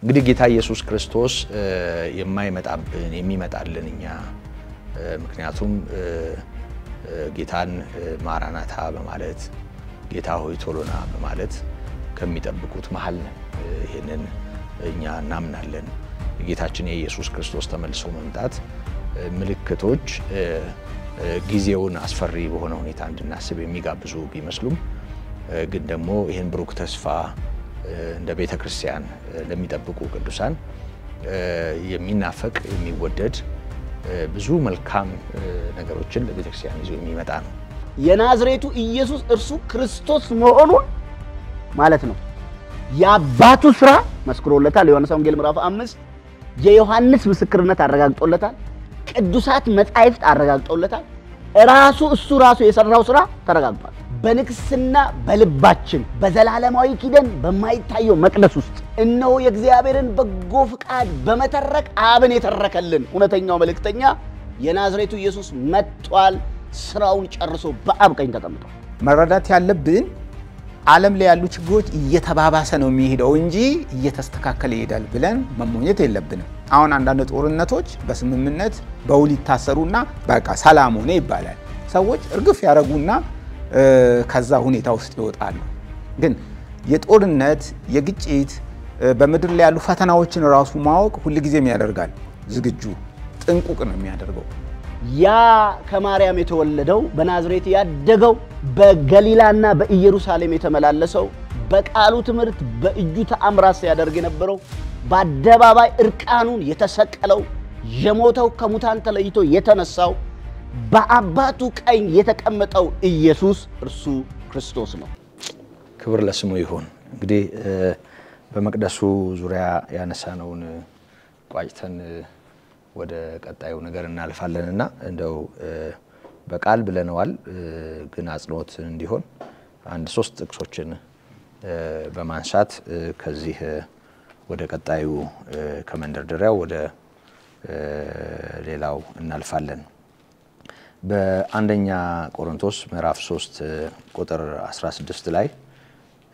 እንግዲህ ጌታ ኢየሱስ ክርስቶስ የማይመጣብን የሚመጣልን እኛ ምክንያቱም ጌታን ማራናታ በማለት ጌታ ሆይ ቶሎና በማለት ከሚጠብቁት መሃል ይሄንን እኛ እናምናለን ጌታችን ኢየሱስ ክርስቶስ ተመልሶ መምጣት ምልክቶች ጊዜውን አስፈሪ በሆነ ሁኔታ እንድናስብ የሚጋብዙ ቢመስሉም ግን ደግሞ ይሄን ብሩክ ተስፋ እንደ ቤተክርስቲያን ለሚጠብቁ ቅዱሳን የሚናፈቅ የሚወደድ ብዙ መልካም ነገሮችን ለቤተክርስቲያን ይዞ የሚመጣ ነው የናዝሬቱ ኢየሱስ እርሱ ክርስቶስ መሆኑን ማለት ነው ያባቱ ስራ መስክሮለታል ዮሐንስ ወንጌል ምዕራፍ 5 የዮሐንስ ምስክርነት አረጋግጦለታል ቅዱሳት መጻሕፍት አረጋግጦለታል እሱ ራሱ የሰራው ስራ ተረጋግጧል በንክስና በልባችን በዘላለማዊ ኪደን በማይታየው መቅደስ ውስጥ እነሆ የእግዚአብሔርን በጎ ፍቃድ በመተረክ አብን የተረከልን እውነተኛው መልእክተኛ የናዝሬቱ ኢየሱስ መጥቷል ስራውን ጨርሶ በአብ ቀኝ ተቀምጧል መረዳት ያለብን ዓለም ላይ ያሉ ችግሮች እየተባባሰ ነው የሚሄደው እንጂ እየተስተካከለ ይሄዳል ብለን መሞኘት የለብንም አሁን አንዳንድ ጦርነቶች በስምምነት በውል ይታሰሩና በቃ ሰላም ሆነ ይባላል ሰዎች እርግፍ ያረጉና ከዛ ሁኔታ ውስጥ ይወጣሉ ግን የጦርነት የግጭት በመድር ላይ ያሉ ፈተናዎችን ራሱ ማወቅ ሁሉ ጊዜም ያደርጋል ዝግጁ ጥንቁቅ ነው የሚያደርገው ያ ከማርያም የተወለደው በናዝሬት ያደገው በገሊላና በኢየሩሳሌም የተመላለሰው በቃሉ ትምህርት በእጁ ተአምራት ሲያደርግ የነበረው በአደባባይ እርቃኑን የተሰቀለው የሞተው ከሙታን ተለይቶ የተነሳው በአባቱ ቀኝ የተቀመጠው ኢየሱስ እርሱ ክርስቶስ ነው ክብር ለስሙ ይሁን እንግዲህ በመቅደሱ ዙሪያ ያነሳነውን ቋጭተን ወደ ቀጣዩ ነገር እናልፋለንና እንደው በቃል ብለናል ግን አጽንኦት እንዲሆን አንድ 3 ጥቅሶችን በማንሳት ከዚህ ወደ ቀጣዩ ከመንደርደሪያው ወደ ሌላው እናልፋለን በአንደኛ ቆሮንቶስ ምዕራፍ 3 ቁጥር 16 ላይ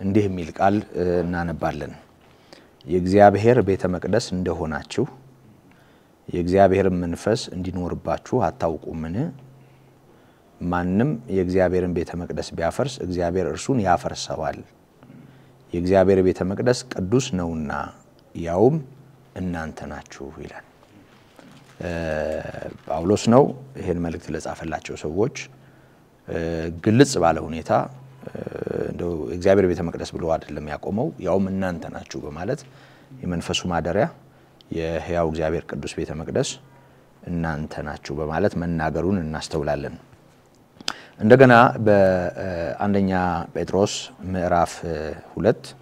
እንዲህ የሚል ቃል እናነባለን የእግዚአብሔር ቤተ መቅደስ እንደሆናችሁ የእግዚአብሔር መንፈስ እንዲኖርባችሁ አታውቁምን ማንንም የእግዚአብሔርን ቤተ መቅደስ ቢያፈርስ እግዚአብሔር እርሱን ያፈርሰዋል የእግዚአብሔር ቤተ መቅደስ ቅዱስ ነውና ያውም እናንተ ናችሁ ይላል ጳውሎስ ነው ይሄን መልእክት ለጻፈላቸው ሰዎች ግልጽ ባለ ሁኔታ እንደው እግዚአብሔር ቤተ መቅደስ ብሎ አይደለም ያቆመው ያውም እናንተ ናችሁ በማለት የመንፈሱ ማደሪያ የሕያው እግዚአብሔር ቅዱስ ቤተ መቅደስ እናንተ ናችሁ በማለት መናገሩን እናስተውላለን እንደገና በአንደኛ ጴጥሮስ ምዕራፍ 2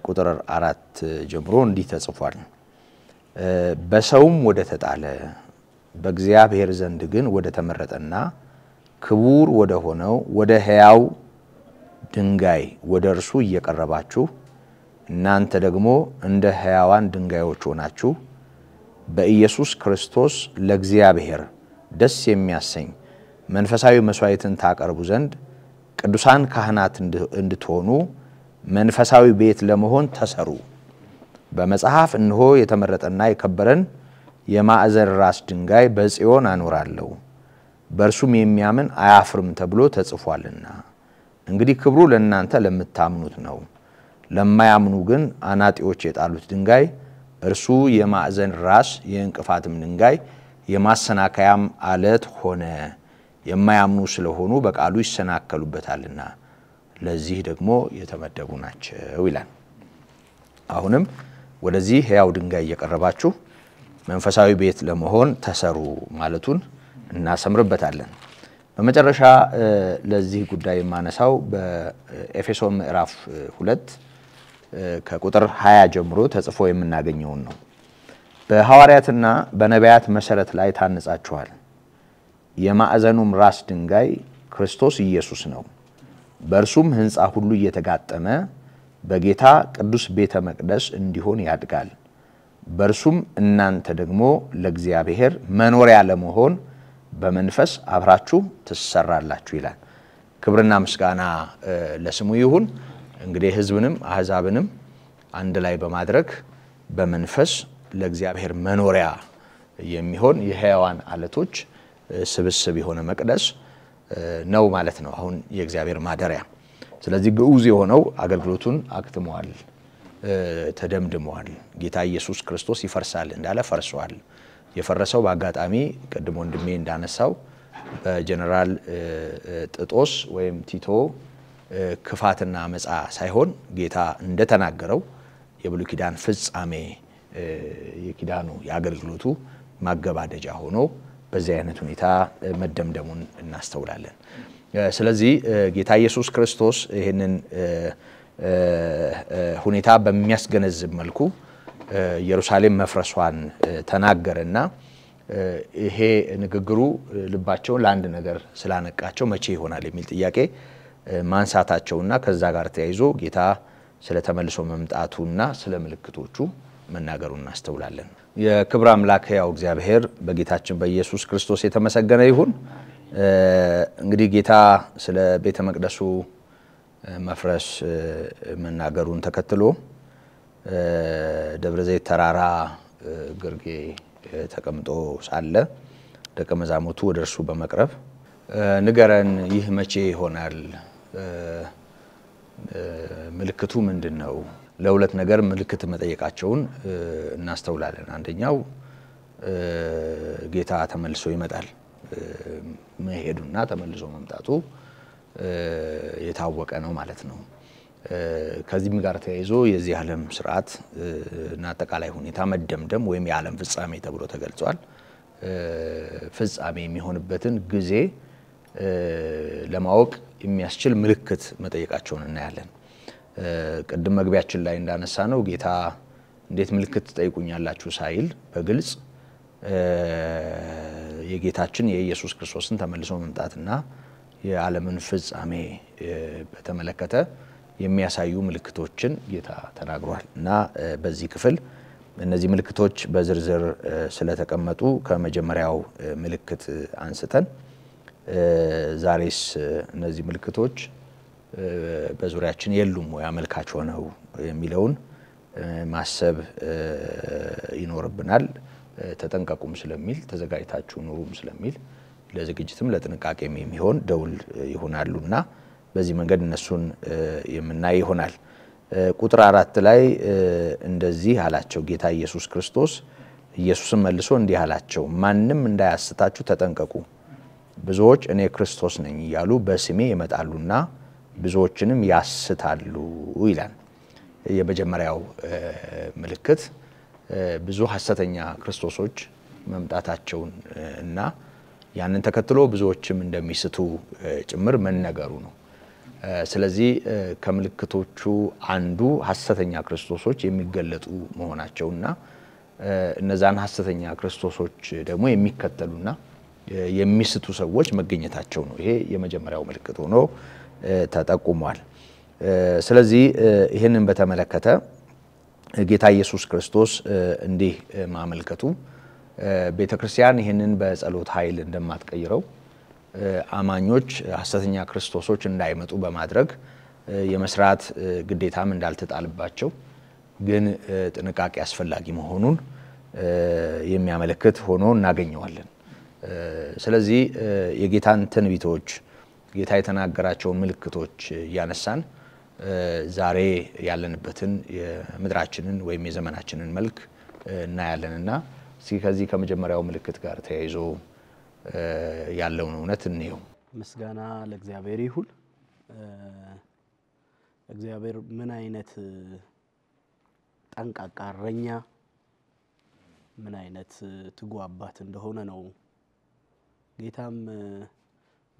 ቁጥር 4 ጀምሮ እንዲህ ተጽፏል በሰውም ወደ ተጣለ በእግዚአብሔር ዘንድ ግን ወደ ተመረጠና ክቡር ወደ ሆነው ወደ ሕያው ድንጋይ ወደ እርሱ እየቀረባችሁ እናንተ ደግሞ እንደ ሕያዋን ድንጋዮች ሆናችሁ በኢየሱስ ክርስቶስ ለእግዚአብሔር ደስ የሚያሰኝ መንፈሳዊ መስዋዕትን ታቀርቡ ዘንድ ቅዱሳን ካህናት እንድትሆኑ መንፈሳዊ ቤት ለመሆን ተሰሩ በመጽሐፍ እንሆ የተመረጠና የከበረን የማዕዘን ራስ ድንጋይ በጽዮን አኖራለሁ በእርሱም የሚያምን አያፍርም ተብሎ ተጽፏልና እንግዲህ ክብሩ ለእናንተ ለምታምኑት ነው ለማያምኑ ግን አናጢዎች የጣሉት ድንጋይ እርሱ የማዕዘን ራስ የእንቅፋትም ድንጋይ የማሰናከያም አለት ሆነ የማያምኑ ስለሆኑ በቃሉ ይሰናከሉበታልና ለዚህ ደግሞ የተመደቡ ናቸው ይላል አሁንም ወደዚህ ሕያው ድንጋይ እየቀረባችሁ መንፈሳዊ ቤት ለመሆን ተሰሩ ማለቱን እናሰምርበታለን በመጨረሻ ለዚህ ጉዳይ ማነሳው በኤፌሶን ምዕራፍ 2 ከቁጥር 20 ጀምሮ ተጽፎ የምናገኘው ነው በሐዋርያትና በነቢያት መሰረት ላይ ታንጻችኋል የማዕዘኑም ራስ ድንጋይ ክርስቶስ ኢየሱስ ነው በእርሱም ሕንጻ ሁሉ እየተጋጠመ በጌታ ቅዱስ ቤተ መቅደስ እንዲሆን ያድጋል በእርሱም እናንተ ደግሞ ለእግዚአብሔር መኖሪያ ለመሆን በመንፈስ አብራችሁ ተሰራላችሁ ይላል ክብርና ምስጋና ለስሙ ይሁን እንግዲህ ህዝብንም አህዛብንም አንድ ላይ በማድረግ በመንፈስ ለእግዚአብሔር መኖሪያ የሚሆን የሕያዋን አለቶች ስብስብ የሆነ መቅደስ ነው ማለት ነው አሁን የእግዚአብሔር ማደሪያ። ስለዚህ ግዑዝ የሆነው አገልግሎቱን አክትሟል፣ ተደምድሟል። ጌታ ኢየሱስ ክርስቶስ ይፈርሳል እንዳለ ፈርሷል። የፈረሰው በአጋጣሚ ቀድሞ ወንድሜ እንዳነሳው በጀነራል ጥጦስ ወይም ቲቶ ክፋትና አመጻ ሳይሆን ጌታ እንደተናገረው የብሉይ ኪዳን ፍጻሜ የኪዳኑ የአገልግሎቱ ማገባደጃ ሆኖ በዚህ አይነት ሁኔታ መደምደሙን እናስተውላለን። ስለዚህ ጌታ ኢየሱስ ክርስቶስ ይሄንን ሁኔታ በሚያስገነዝብ መልኩ ኢየሩሳሌም መፍረሷን ተናገረና ይሄ ንግግሩ ልባቸውን ለአንድ ነገር ስላነቃቸው መቼ ይሆናል የሚል ጥያቄ ማንሳታቸውና ከዛ ጋር ተያይዞ ጌታ ስለተመልሶ መምጣቱና ስለ ምልክቶቹ መናገሩን እናስተውላለን። የክብር አምላክ ያው እግዚአብሔር በጌታችን በኢየሱስ ክርስቶስ የተመሰገነ ይሁን። እንግዲህ ጌታ ስለ ቤተ መቅደሱ መፍረስ መናገሩን ተከትሎ ደብረ ዘይት ተራራ ግርጌ ተቀምጦ ሳለ ደቀ መዛሙርቱ ወደ እርሱ በመቅረብ ንገረን፣ ይህ መቼ ይሆናል? ምልክቱ ምንድነው? ለሁለት ነገር ምልክት መጠየቃቸውን እናስተውላለን። አንደኛው ጌታ ተመልሶ ይመጣል መሄዱና ተመልሶ መምጣቱ የታወቀ ነው ማለት ነው። ከዚህም ጋር ተያይዞ የዚህ ዓለም ስርዓት እና አጠቃላይ ሁኔታ መደምደም ወይም የዓለም ፍጻሜ ተብሎ ተገልጿል። ፍጻሜ የሚሆንበትን ጊዜ ለማወቅ የሚያስችል ምልክት መጠየቃቸውን እናያለን። ቅድም መግቢያችን ላይ እንዳነሳ ነው ጌታ እንዴት ምልክት ትጠይቁኛላችሁ ሳይል በግልጽ የጌታችን የኢየሱስ ክርስቶስን ተመልሶ መምጣትና የዓለምን ፍጻሜ በተመለከተ የሚያሳዩ ምልክቶችን ጌታ ተናግሯል እና በዚህ ክፍል እነዚህ ምልክቶች በዝርዝር ስለተቀመጡ ከመጀመሪያው ምልክት አንስተን ዛሬስ እነዚህ ምልክቶች በዙሪያችን የሉም ወይ አመልካች ሆነው የሚለውን ማሰብ ይኖርብናል። ተጠንቀቁም ስለሚል ተዘጋጅታችሁ ኑሩም ስለሚል ለዝግጅትም ለጥንቃቄም የሚሆን ደውል ይሆናሉና በዚህ መንገድ እነሱን የምናይ ይሆናል። ቁጥር 4 ላይ እንደዚህ አላቸው ጌታ ኢየሱስ ክርስቶስ ኢየሱስም መልሶ እንዲህ አላቸው፣ ማንም እንዳያስታችሁ ተጠንቀቁ። ብዙዎች እኔ ክርስቶስ ነኝ እያሉ በስሜ ይመጣሉና ብዙዎችንም ያስታሉ ይላል። የመጀመሪያው ምልክት ብዙ ሐሰተኛ ክርስቶሶች መምጣታቸውን እና ያንን ተከትሎ ብዙዎችም እንደሚስቱ ጭምር መነገሩ ነው። ስለዚህ ከምልክቶቹ አንዱ ሐሰተኛ ክርስቶሶች የሚገለጡ መሆናቸውና እነዛን ሐሰተኛ ክርስቶሶች ደግሞ የሚከተሉና የሚስቱ ሰዎች መገኘታቸው ነው። ይሄ የመጀመሪያው ምልክት ሆኖ ተጠቁሟል። ስለዚህ ይሄንን በተመለከተ ጌታ ኢየሱስ ክርስቶስ እንዲህ ማመልከቱ ቤተክርስቲያን ይሄንን በጸሎት ኃይል እንደማትቀይረው አማኞች ሐሰተኛ ክርስቶሶች እንዳይመጡ በማድረግ የመስራት ግዴታም እንዳልተጣለባቸው ግን ጥንቃቄ አስፈላጊ መሆኑን የሚያመለክት ሆኖ እናገኘዋለን። ስለዚህ የጌታን ትንቢቶች ጌታ የተናገራቸውን ምልክቶች ያነሳን ዛሬ ያለንበትን የምድራችንን ወይም የዘመናችንን መልክ እናያለንና ከዚህ ከመጀመሪያው ምልክት ጋር ተያይዞ ያለውን እውነት እንየው። ምስጋና ለእግዚአብሔር ይሁን። እግዚአብሔር ምን አይነት ጠንቃቃ እረኛ ምን አይነት ትጉ አባት እንደሆነ ነው። ጌታም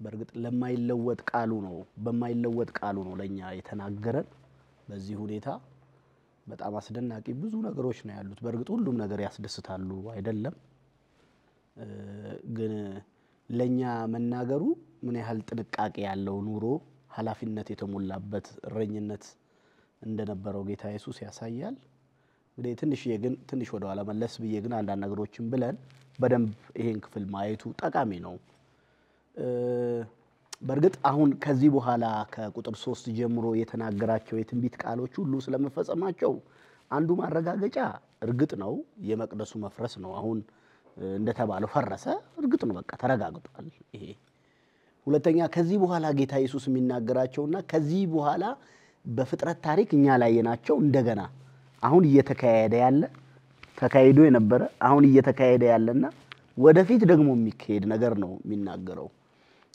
በርግጥ ለማይለወጥ ቃሉ ነው በማይለወጥ ቃሉ ነው ለኛ የተናገረን። በዚህ ሁኔታ በጣም አስደናቂ ብዙ ነገሮች ነው ያሉት። በርግጥ ሁሉም ነገር ያስደስታሉ አይደለም፣ ግን ለኛ መናገሩ ምን ያህል ጥንቃቄ ያለው ኑሮ ኃላፊነት የተሞላበት እረኝነት እንደነበረው ጌታ ኢየሱስ ያሳያል። እንግዲህ ትንሽ ወደ ኋላ መለስ ብዬ ግን አንዳንድ ነገሮችን ብለን በደንብ ይሄን ክፍል ማየቱ ጠቃሚ ነው። በርግጥ አሁን ከዚህ በኋላ ከቁጥር 3 ጀምሮ የተናገራቸው የትንቢት ቃሎች ሁሉ ስለመፈጸማቸው አንዱ ማረጋገጫ እርግጥ ነው የመቅደሱ መፍረስ ነው አሁን እንደተባለው ፈረሰ እርግጥ ነው በቃ ተረጋግጧል ይሄ ሁለተኛ ከዚህ በኋላ ጌታ ኢየሱስ የሚናገራቸውና ከዚህ በኋላ በፍጥረት ታሪክ እኛ ላይ የናቸው እንደገና አሁን እየተካሄደ ያለ ተካሂዶ የነበረ አሁን እየተካሄደ ያለና ወደፊት ደግሞ የሚካሄድ ነገር ነው የሚናገረው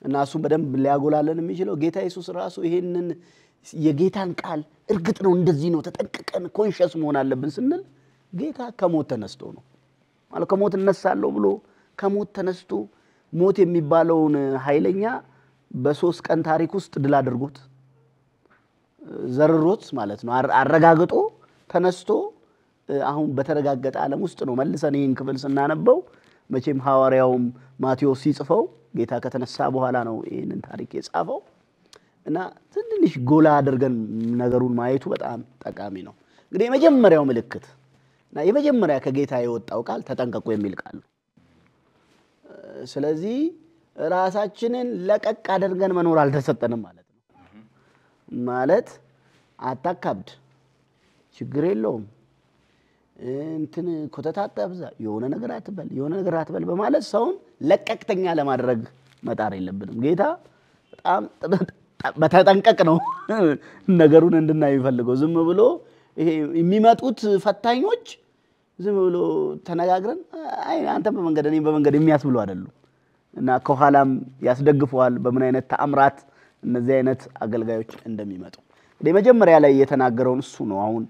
እና እሱ በደንብ ሊያጎላለን የሚችለው ጌታ ኢየሱስ ራሱ ይሄንን የጌታን ቃል እርግጥ ነው እንደዚህ ነው ተጠንቅቀን ኮንሺየስ መሆን አለብን ስንል ጌታ ከሞት ተነስቶ ነው ማለት ከሞት እነሳለሁ ብሎ ከሞት ተነስቶ ሞት የሚባለውን ኃይለኛ በ3 ቀን ታሪክ ውስጥ ድል አድርጎት ዘርሮት ማለት ነው አረጋግጦ ተነስቶ አሁን በተረጋገጠ ዓለም ውስጥ ነው መልሰን ይሄን ክፍል ስናነበው መቼም ሐዋርያውም ማቴዎስ ሲጽፈው ጌታ ከተነሳ በኋላ ነው ይሄንን ታሪክ የጻፈው እና ትንሽ ጎላ አድርገን ነገሩን ማየቱ በጣም ጠቃሚ ነው እንግዲህ የመጀመሪያው ምልክት እና የመጀመሪያ ከጌታ የወጣው ቃል ተጠንቀቁ የሚል ቃል ነው ስለዚህ ራሳችንን ለቀቅ አድርገን መኖር አልተሰጠንም ማለት ነው ማለት አታካብድ ችግር የለውም እንትን ኮተታጣብዛ የሆነ ነገር አትበል በማለት ሰውን ለቀቅተኛ ለማድረግ መጣር የለብንም ጌታ በጣም በተጠንቀቅ ነው ነገሩን እንድናይ ይፈልገው ዝም ብሎ ይሄ የሚመጡት ፈታኞች ዝም ብሎ ተነጋግረን አይ አንተ በመንገድ እኔ በመንገድ የሚያስብሉ አይደሉም እና ከኋላም ያስደግፈዋል በምን አይነት ተአምራት እነዚህ አይነት አገልጋዮች እንደሚመጡ ለመጀመሪያ ላይ የተናገረውን እሱ ነው አሁን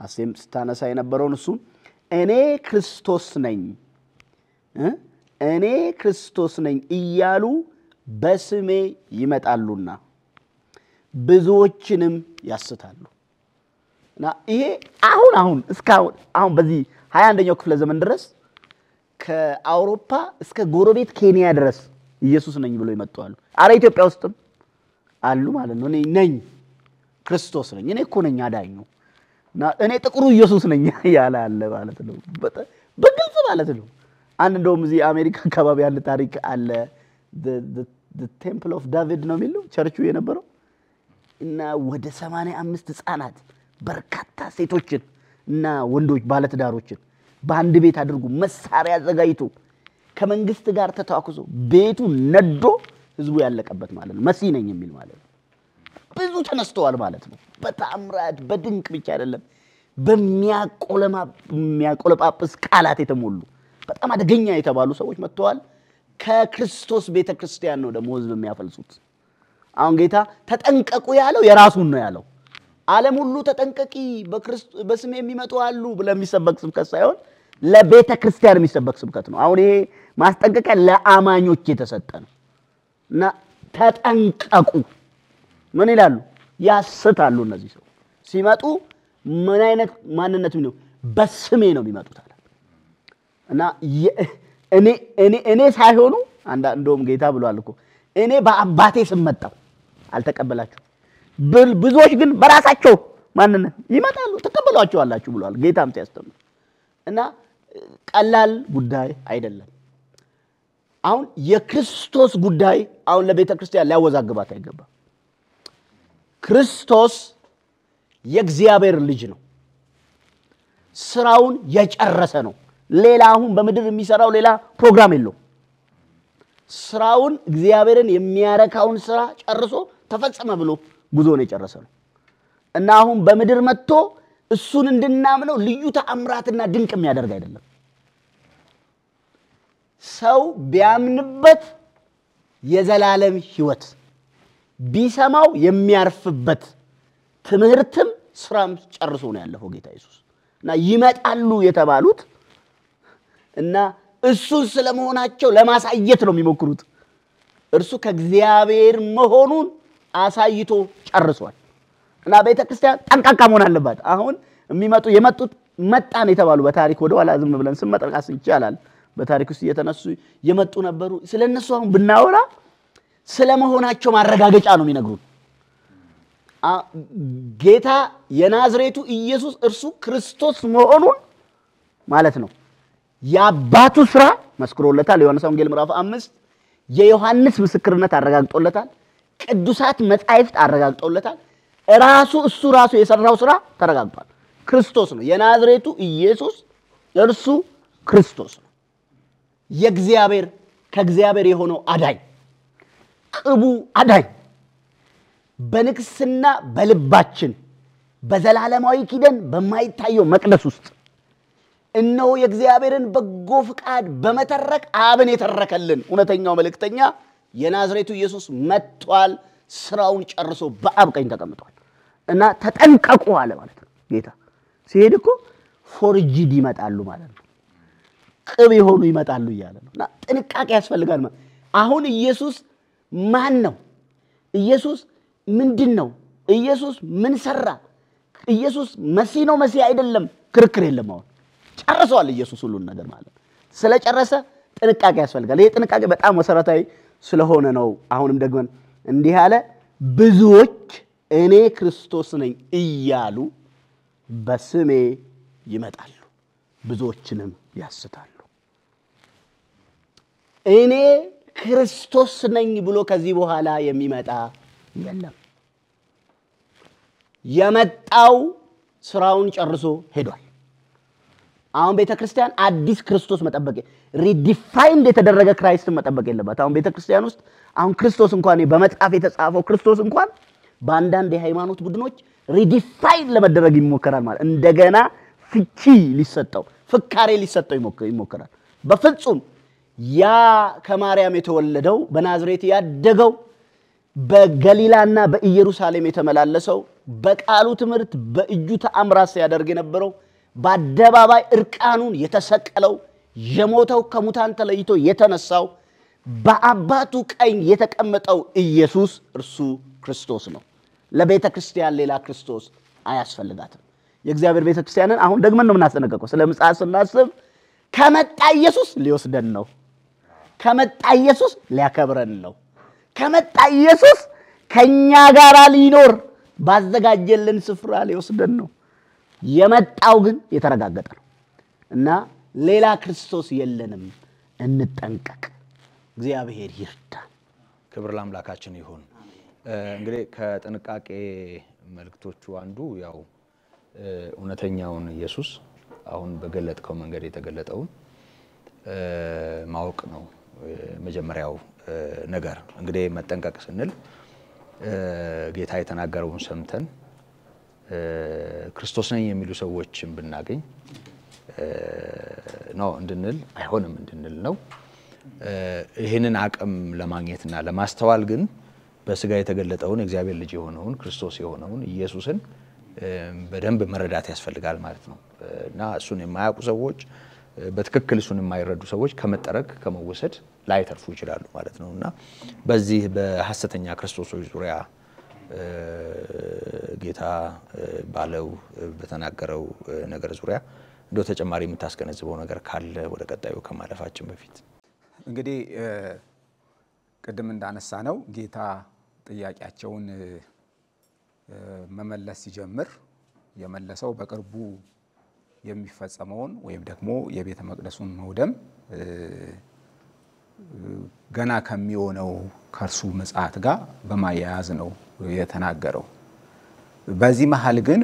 አሴም ስታነሳ የነበረውን እሱ እኔ ክርስቶስ ነኝ እያሉ በስሜ ይመጣሉና ብዙዎችንም ያስታሉ እና ይሄ አሁን እስካሁን በዚህ 21ኛው ክፍለ ዘመን ድረስ ከአውሮፓ እስከ ጎረቤት ኬንያ ድረስ ኢየሱስ ነኝ ብሎ ይመጣሉ አረ ኢትዮጵያ ውስጥም አሉ ማለት ነው እኔ ነኝ ክርስቶስ ነኝ እኔ እኮ ነኝ አዳኙ እና እኔ ጥቁሩ ኢየሱስ ነኝ ያላለ ማለት ነው በግልጽ ማለት ነው አንድ እንደውም እዚህ አሜሪካ አካባቢ ያለ ታሪክ አለ the temple of david ነው የሚለው ቸርቹ የነበረው እና ወደ 85 ህፃናት በርካታ ሴቶችን እና ወንዶች ባለትዳሮችን በአንድ ቤት አድርጎ መሳሪያ ዘጋይቶ ከመንግስት ጋር ተታኩሶ ቤቱ ነዶ ህዝቡ ያለቀበት ማለት ነው መሲ ነኝ የሚል ማለት ነው ብዙ ተነስተዋል ማለት ነው በታምራት በድንቅ ብቻ አይደለም በሚያቆለጳጵስ ቃላት የተሞሉ በጣም አደገኛ የተባሉ ሰዎች መጥተዋል ከክርስቶስ ቤተክርስቲያን ነው ደግሞ ህዝብ የሚያፈልሱት አሁን ጌታ ተጠንቀቁ ያለው የራሱን ነው ያለው ዓለም ሁሉ ተጠንቀቂ በስሜ የሚመጡ አሉ ብለሚሰበክ ስብከት ሳይሆን ለቤተክርስቲያን የሚሰበክ ስብከት ነው አሁን ይሄ ማስጠንቀቂያ ለአማኞች የተሰጠ ነው እና ተጠንቀቁ ምን ይላሉ ያስታሉ እነዚህ ሰው ሲመጡ ምን አይነት ማንነት ነው በስሜ ነው የሚመጡት አለ እና እኔ ሳይሆኑ እንደውም ጌታ ብሏል እኮ እኔ በአባቴ ስም መጣው አልተቀበላችሁ ብዙዎች ግን በራሳቸው ማንነት ይመጣሉ ተቀበሏቸው አላችሁ ብሏል ጌታም ሲያስተምር እና ቀላል ጉዳይ አይደለም አሁን የክርስቶስ ጉዳይ አሁን ለቤተክርስቲያን ሊያወዛግባት አይገባ ክርስቶስ የእግዚአብሔር ልጅ ነው ስራውን የጨረሰ ነው ሌላ አሁን በመድር የሚሰራው ሌላ ፕሮግራም የለው ስራውን እግዚአብሔርን የሚያረካውን ስራ ጨርሶ ተፈጸመ ብሎ ጉዞን የጨረሰ ነው እና አሁን በመድር መጥቶ እሱን እንድናምነው ልዩ ተአምራትና ድንቅ የሚያደርግ አይደለም ሰው ቢያምንበት የዘላለም ህይወት ቢሰማው የሚያርፍበት ትምህርትም ስራም ጨርሶ ነው ያለፈው ጌታ ኢየሱስ እና ይመጣሉ የተባሉት እና እሱ ስለመሆናቸው ለማሳየት ነው የሚሞክሩት እርሱ ከእግዚአብሔር መሆኑን አሳይቶ ጨርሷል እና ቤተክርስቲያን ጠንቃቃ መሆን አለባት አሁን የመጡት መጣን የተባሉ በታሪክ ወደ ኋላ ዝም ብለን ስመጠቃስ ይቻላል በታሪክ ውስጥ እየተነሱ የመጡ ነበሩ ስለነሱ አሁን ብናወራ ስለመሆናቸው ማረጋገጫ ነው የሚነግሩን ጌታ የናዝሬቱ ኢየሱስ እርሱ ክርስቶስ መሆኑን ማለት ነው ያባቱ ስራ መስክሮለታል ዮሐንስ ወንጌል ምዕራፍ 5 የዮሐንስ ምስክርነት አረጋግጦለታል ቅዱሳት መጻሕፍት አረጋግጦለታል እሱ ራሱ የሰራው ስራ ተረጋግጧል ክርስቶስ ነው የናዝሬቱ ኢየሱስ እርሱ ክርስቶስ ነው የእግዚአብሔር ከእግዚአብሔር የሆነው አዳኝ ቅቡ አዳኝ በንግስና በልባችን በዘላለማዊ ኪደን በማይታየው መቅደስ ውስጥ እነሆ የእግዚአብሔርን በጎ ፍቃድ በመተረክ አብን የተረከልን እውነተኛው መልእክተኛ የናዝሬቱ ኢየሱስ መጥቷል ስራውን ጨርሶ በአብ ቀኝ ተቀምጧል እና ተጠንቀቁ አለ ማለት ነው ጌታ ሲሄድ እኮ ፎርጂድ ይመጣሉ ማለት ነው ቅብ ይሆኑ ይመጣሉ ይያለ ነውና ጥንቃቄ ያስፈልጋል ማለት አሁን ኢየሱስ ማን ነው ኢየሱስ ምንድነው ኢየሱስ ምን ሰራ ኢየሱስ መሲህ ነው መሲህ አይደለም ክርክር የለም አሁን ጨርሷል ኢየሱስ ሁሉን ነገር ማለት ስለጨረሰ ጥንቃቄ ያስፈልጋል ይሄ ጥንቃቄ በጣም መሰረታዊ ስለሆነ ነው አሁንም ደግመን እንዲህ አለ ብዙዎች እኔ ክርስቶስ ነኝ እያሉ በስሜ ይመጣሉ ብዙዎችንም ያስታሉ እኔ ክርስቶስ ነኝ ብሎ ከዚህ በኋላ የሚመጣ የለም የመጣው ስራውን ጨርሶ ሄዷል አሁን ቤተክርስቲያን አዲስ ክርስቶስ መጠበቅ ሪዲፋይንድ የተደረገ ክራይስትን መጠበቅ የለባት አሁን ቤተክርስቲያን ውስጥ አሁን ክርስቶስ እንኳን በመጽሐፍ የተጻፈው ክርስቶስ እንኳን በአንዳንድ የሃይማኖት ቡድኖች ሪዲፋይን ለመደረግ ይሞከራል ማለት እንደገና ፍቺ ሊሰጠው ፍካሬ ሊሰጠው ይሞከራል በፍጹም ያ ከማርያም የተወለደው በናዝሬት ያደገው በገሊላና በኢየሩሳሌም የተመላለሰው በቃሉ ትምህርት በእጁ ተአምራት ሲያደርግ የነበረው በአደባባይ እርቃኑን የተሰቀለው የሞተው ከሙታን ተለይቶ የተነሳው በአባቱ ቀኝ የተቀመጠው ኢየሱስ እርሱ ክርስቶስ ነው ለቤተ ክርስቲያን ሌላ ክርስቶስ አያስፈልጋትም የእግዚአብሔር ቤተ ክርስቲያንን አሁን ደግመን ነው እናስጠነቀቀው ስለ ምጽአት ስናስብ ከመጣ ኢየሱስ ሊወስደን ነው ከመጣ ኢየሱስ ሊያከብረን ነው ከመጣ ኢየሱስ ከኛ ጋር ሊኖር ባዘጋጀልን ስፍራ ሊወስደን ነው የመጣው ግን የተረጋገጠ ነው እና ሌላ ክርስቶስ የለንም እንጠንቀቅ እግዚአብሔር ይርዳን ክብር ለአምላካችን ይሁን እንግዲህ ከጥንቃቄ መልእክቶቹ አንዱ ያው እውነተኛውን ኢየሱስ አሁን በገለጥከው መንገድ የተገለጠውን ማወቅ ነው መጀመሪያው ነገር እንግዲህ መጠንቀቅ ስንል ጌታ የተናገረውን ሰምተን ክርስቶስ ነኝ የሚሉ ሰዎችን ብናገኝ ነው እንድንል አይሆንም እንድንል ነው ይሄንን አቅም ለማግኘትና ለማስተዋል ግን በስጋ የተገለጠውን እግዚአብሔር ልጅ የሆነውን ክርስቶስ የሆነውን ኢየሱስን በደንብ መረዳት ያስፈልጋል ማለት ነው እና እሱን የማያውቁ ሰዎች በትክክል እሱን የማይረዱ ሰዎች ከመጠረቅ ከመወሰድ ላይ ተርፉ ይችላሉ ማለት ነውና በዚህ በሐሰተኛ ክርስቶሶች ዙሪያ ጌታ ባለው በተናገረው ነገር ዙሪያ እንደው ተጨማሪ የምታስገነዝበው ነገር ካለ ወደ ቀጣዩ ከማለፋችን በፊት እንግዲህ ቅድም እንዳነሳ ነው ጌታ ጥያቄያቸውን መመለስ ሲጀምር የመለሰው በቅርቡ የሚፈጸመውን ወይም ደግሞ የቤተ መቅደሱን መውደም ገና ከሚሆነው ከርሱ ምጽአት ጋር በማያያዝ ነው የተናገረው በዚህ መሃል ግን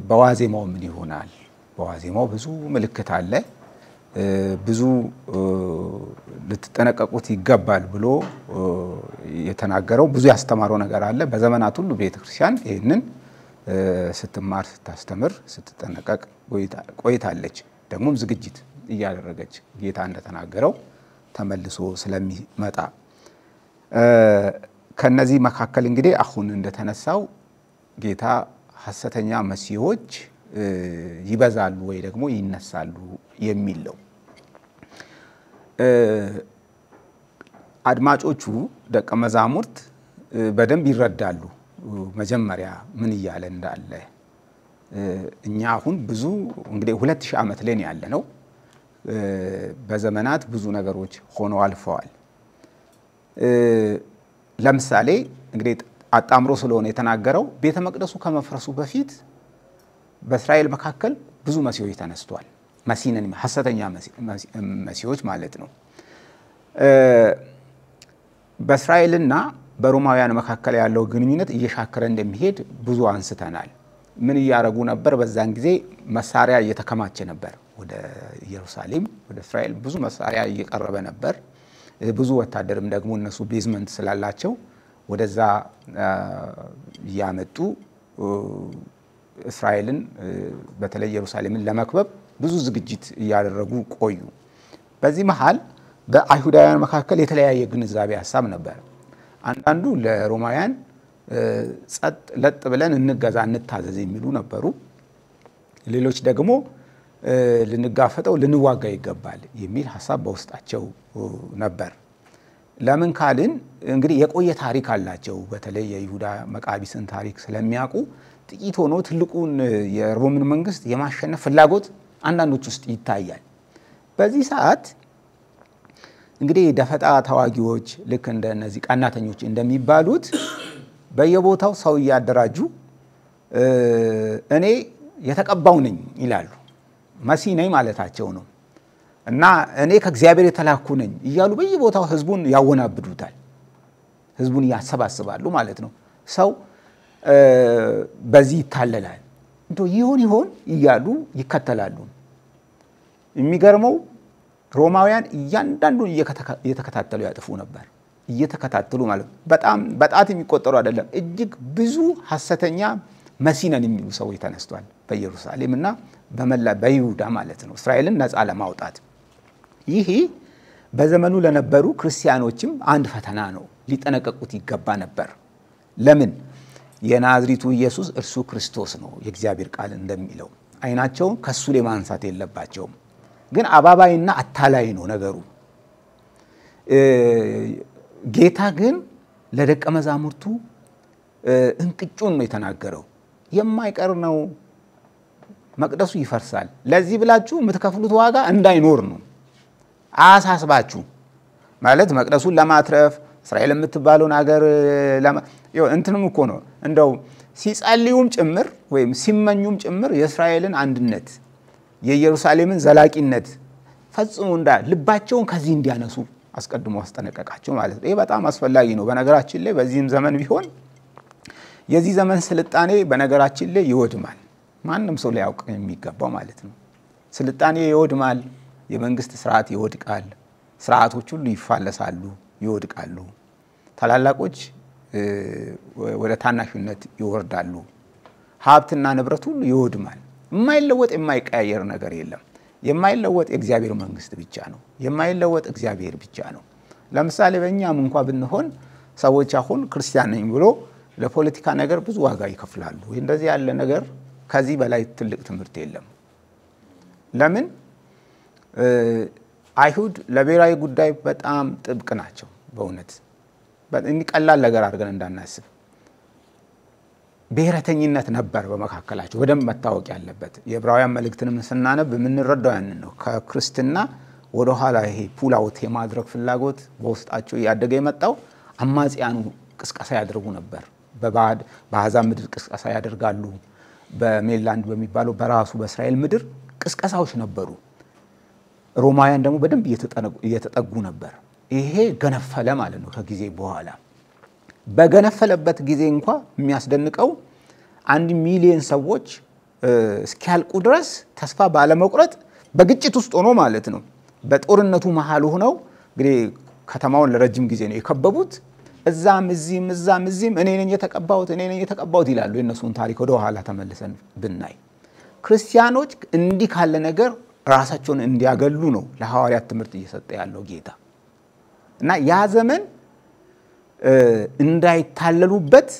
በዋዜማው ምን ይሆናል በዋዜማው ብዙ ምልክት አለ ብዙ ልትጠነቀቁት ይገባል ብሎ የተናገረው ብዙ ያስተማረው ነገር አለ በዘመናት ሁሉ ቤተክርስቲያን ይሄንን ስትማር ስታስተምር ስትጠነቀቅ ቆይታለች ደግሞም ዝግጅት እያደረገች ጌታ እንደተናገረው ተመልሶ ስለሚመጣ ከነዚህ መካከል እንግዲህ አሁን እንደተነሳው ጌታ ሐሰተኛ መሲሆች ይበዛሉ ወይ ደግሞ ይነሳሉ የሚል ነው አድማጮቹ ደቀ መዛሙርት በደንብ ይረዳሉ መጀመሪያ ምን ይያለ እንዳለ እኛ አሁን ብዙ እንግዲህ 2000 ዓመት ላይ ያለነው በዘመናት ብዙ ነገሮች ሆነው አልፈዋል ለምሳሌ እንግዲህ አጣምሮ ስለሆነ የተናገረው ቤተ መቅደሱ ከመፍረሱ በፊት በእስራኤል መካከል ብዙ መሲሆች ተነስተዋል መሲነን ሐሰተኛ መሲሆች ማለት ነው በእስራኤልና በሮማውያን መካከል ያለው ግንኙነት እየሻከረ እንደሚሄድ ብዙ አንስተናል ምን ያረጉ ነበር በዛን ጊዜ መሳሪያ እየተከማቸ ነበር ወደ ኢየሩሳሌም ወደ እስራኤል ብዙ መሳሪያ እየቀረበ ነበር ብዙ ወታደርም ደግሞ እነሱ ቤዝመንት ስላላቸው ወደዛ ያመጡ እስራኤልን በተለይ ኢየሩሳሌምን ለመክበብ ብዙ ዝግጅት ያደረጉ ቆዩ በዚህ መሃል በአይሁዳውያን መካከል የተለያየ ግንዛቤ ሐሳብ ነበር አንዳንዱ ለሮማውያን ጸጥ ለጥ ብለን እንገዛ እንታዘዝ የሚሉ ነበሩ ሌሎች ደግሞ ልንጋፈጠው ልንዋጋ ይገባል የሚል ሐሳብ በውስጣቸው ነበር ለምን ካልን እንግዲህ የቆየ ታሪክ አላቸው በተለይ የይሁዳ መቃቢስን ታሪክ ስለሚያውቁ ጥቂት ሆኖ ትልቁን የሮምን መንግስት የማሸነፍ ፍላጎት አንዳንዶች ውስጥ ይታያል በዚህ ሰዓት እንግዲህ ደፈጣ ተዋጊዎች ልክ እንደነዚህ ቀናተኞች እንደሚባሉት በየቦታው ሰው ያደራጁ እኔ የተቀባው ነኝ ይላሉ መሲህ ነኝ ማለታቸው ነው እና እኔ ከእግዚአብሔር የተላኩ ነኝ ይያሉ በየቦታው ህዝቡን ያወናብዱታል ህዝቡን ያሰባስባሉ ማለት ነው ሰው በዚህ ይታለላል እንዶ ይሆን ይያሉ ይከተላሉ የሚገርመው ሮማውያን እያንዳንዱን እየተከታተሉ ያጥፉ ነበር እየተከታተሉ ማለት በጣም በጣት የሚቆጠሩ አይደለም እጅግ ብዙ ሐሰተኛ መሲነን የሚሉ ሰዎች ተነስተዋል በኢየሩሳሌምና በመላ በይሁዳ ማለት ነው እስራኤልን ነፃ ለማውጣት ይሄ በዘመኑ ለነበሩ ክርስቲያኖችም አንድ ፈተና ነው ሊጠነቀቁት ይገባ ነበር ለምን የናዝሪቱ ኢየሱስ እርሱ ክርስቶስ ነው የእግዚአብሔር ቃል እንደሚለው አይናቸው ከሱ ላይ ማንሳት የለባቸው ግን አባባይና አታላይ ነው ነገሩ ጌታ ግን ለደቀ መዛሙርቱ እንቅጩን ነው የተናገረው የማይቀር ነው መቅደሱ ይፈርሳል ለዚህ ብላችሁ የምትከፍሉት ዋጋ እንዳይኖር ነው አሳስባችሁ ማለት መቅደሱን ለማትረፍ እስራኤል የምትባለውን ሀገር እንትንም እኮ ነው እንደው ሲጸልዩም ጭምር ወይም ሲመኙም ጭምር የእስራኤልን አንድነት የኢየሩሳሌምን ዘላቂነት ፈጽሞ ልባቸውን ከዚህ እንዲያነሱ አስቀድሞ አስጠነቀቃቸው ማለት ነው ይሄ በጣም አስፈላጊ ነው በነገራችን ላይ በዚህም ዘመን ቢሆን የዚህ ዘመን ስልጣኔ በነገራችን ላይ ይወድማል ማንንም ሰው ሊያውቅ የሚገባው ማለት ነው ስልጣኔ ይወድማል የመንግስት ስርዓት ይወድቃል ስርዓቶች ሁሉ ይፋለሳሉ ይወድቃሉ ታላላቆች ወደ ታናሽነት ይወርዳሉ ሀብትና ንብረት ሁሉ ይወድማል የማይለወጥ የማይቀያየር ነገር የለም የማይለወጥ የእግዚአብሔር መንግስት ብቻ ነው የማይለወጥ እግዚአብሔር ብቻ ነው ለምሳሌ በእኛም እንኳን ብንሆን ሰዎች አሁን ክርስቲያን ነኝ ብሎ ለፖለቲካ ነገር ብዙ ዋጋ ይከፍላሉ እንደዚህ ያለ ነገር ከዚህ በላይ ትልቅ ትምህርት የለም ለምን አይሁድ ለብሔራዊ ጉዳይ በጣም ጥብቅ ናቸው በእውነት በእንዲ ቀላል ነገር አድርገን እንዳናስብ ብሔረተኝነት ነበር በመካከላቸው ወደም መታወቅ ያለበት የዕብራውያን መልእክትንም ስናነብ የምንረዳው ያንን ነው ከክርስትና ወደ ኋላ ይሄ ፑል አውት የማድረግ ፍላጎት በውስጣቸው ያደገ የመጣው አማጺያኑ ቅስቀሳ ያደርጉ ነበር በአሕዛብ ምድር ቅስቀሳ ያደርጋሉ በሜላንድ በሚባለው በራሱ በእስራኤል ምድር ቅስቀሳዎች ነበሩ ሮማውያን ደግሞ በደንብ እየተጠጉ ነበር ይሄ ገነፈለ ማለት ነው ከጊዜ በኋላ በገነፈለበት ጊዜ እንኳን የሚያስደንቀው 1 ሚሊዮን ሰዎች እስኪያልቁ ድረስ ተስፋ ባለመቁረጥ በግጭት ውስጥ ሆኖ ማለት ነው በጦርነቱ መሃል ሆነው እንግዲህ ከተማውን ለረጅም ጊዜ ነው የከበቡት እዛም እዚህም እኔ ነኝ የተቀባሁት ይላሉ የነሱን ታሪክ ወደ ኋላ ተመልሰን ብናይ ክርስቲያኖች እንዲህ ካለ ነገር ራሳቸውን እንዲያገሉ ነው ለሐዋርያት ትምህርት እየሰጠ ያለው ጌታ እና ያ ዘመን እንዳይታለሉበት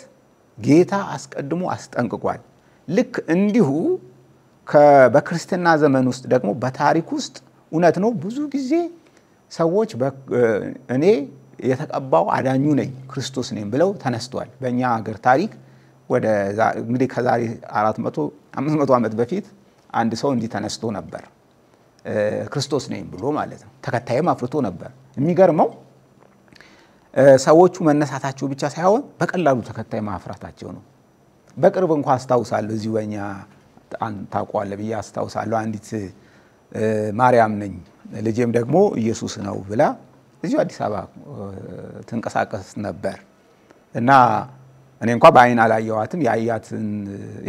ጌታ አስቀድሞ አስጠንቅቋል ልክ እንዲሁ በክርስቲና ዘመን ውስጥ ደግሞ በታሪክ ውስጥ እውነት ነው ብዙ ጊዜ ሰዎች እኔ የተቀባው አዳኙ ነኝ ክርስቶስ ነኝ ብለው ተነስተዋል በእኛ ሀገር ታሪክ ወደ እንግዲህ ከዛሬ 400 500 ዓመት በፊት አንድ ሰው እንዲህ ተነስቶ ነበር ክርስቶስ ነኝ ብሎ ማለት ነው ተከታይም አፍርቶ ነበር የሚገርመው ሰዎቹ መነሳታቸው ብቻ ሳይሆን በቀላሉ ተከታይ ማፍራታቸው ነው በቅርብ እንኳን አስተዋውሳለሁ እዚሁ በእኛ ታቋለ ብዬ አስተዋውሳለሁ አንዲት ማርያም ነኝ ልጄም ደግሞ ኢየሱስ ነው ብላ እዚሁ አዲስ አበባ ተንቀሳቀስ ነበር እና እኔ እንኳን በአይን አላየዋትም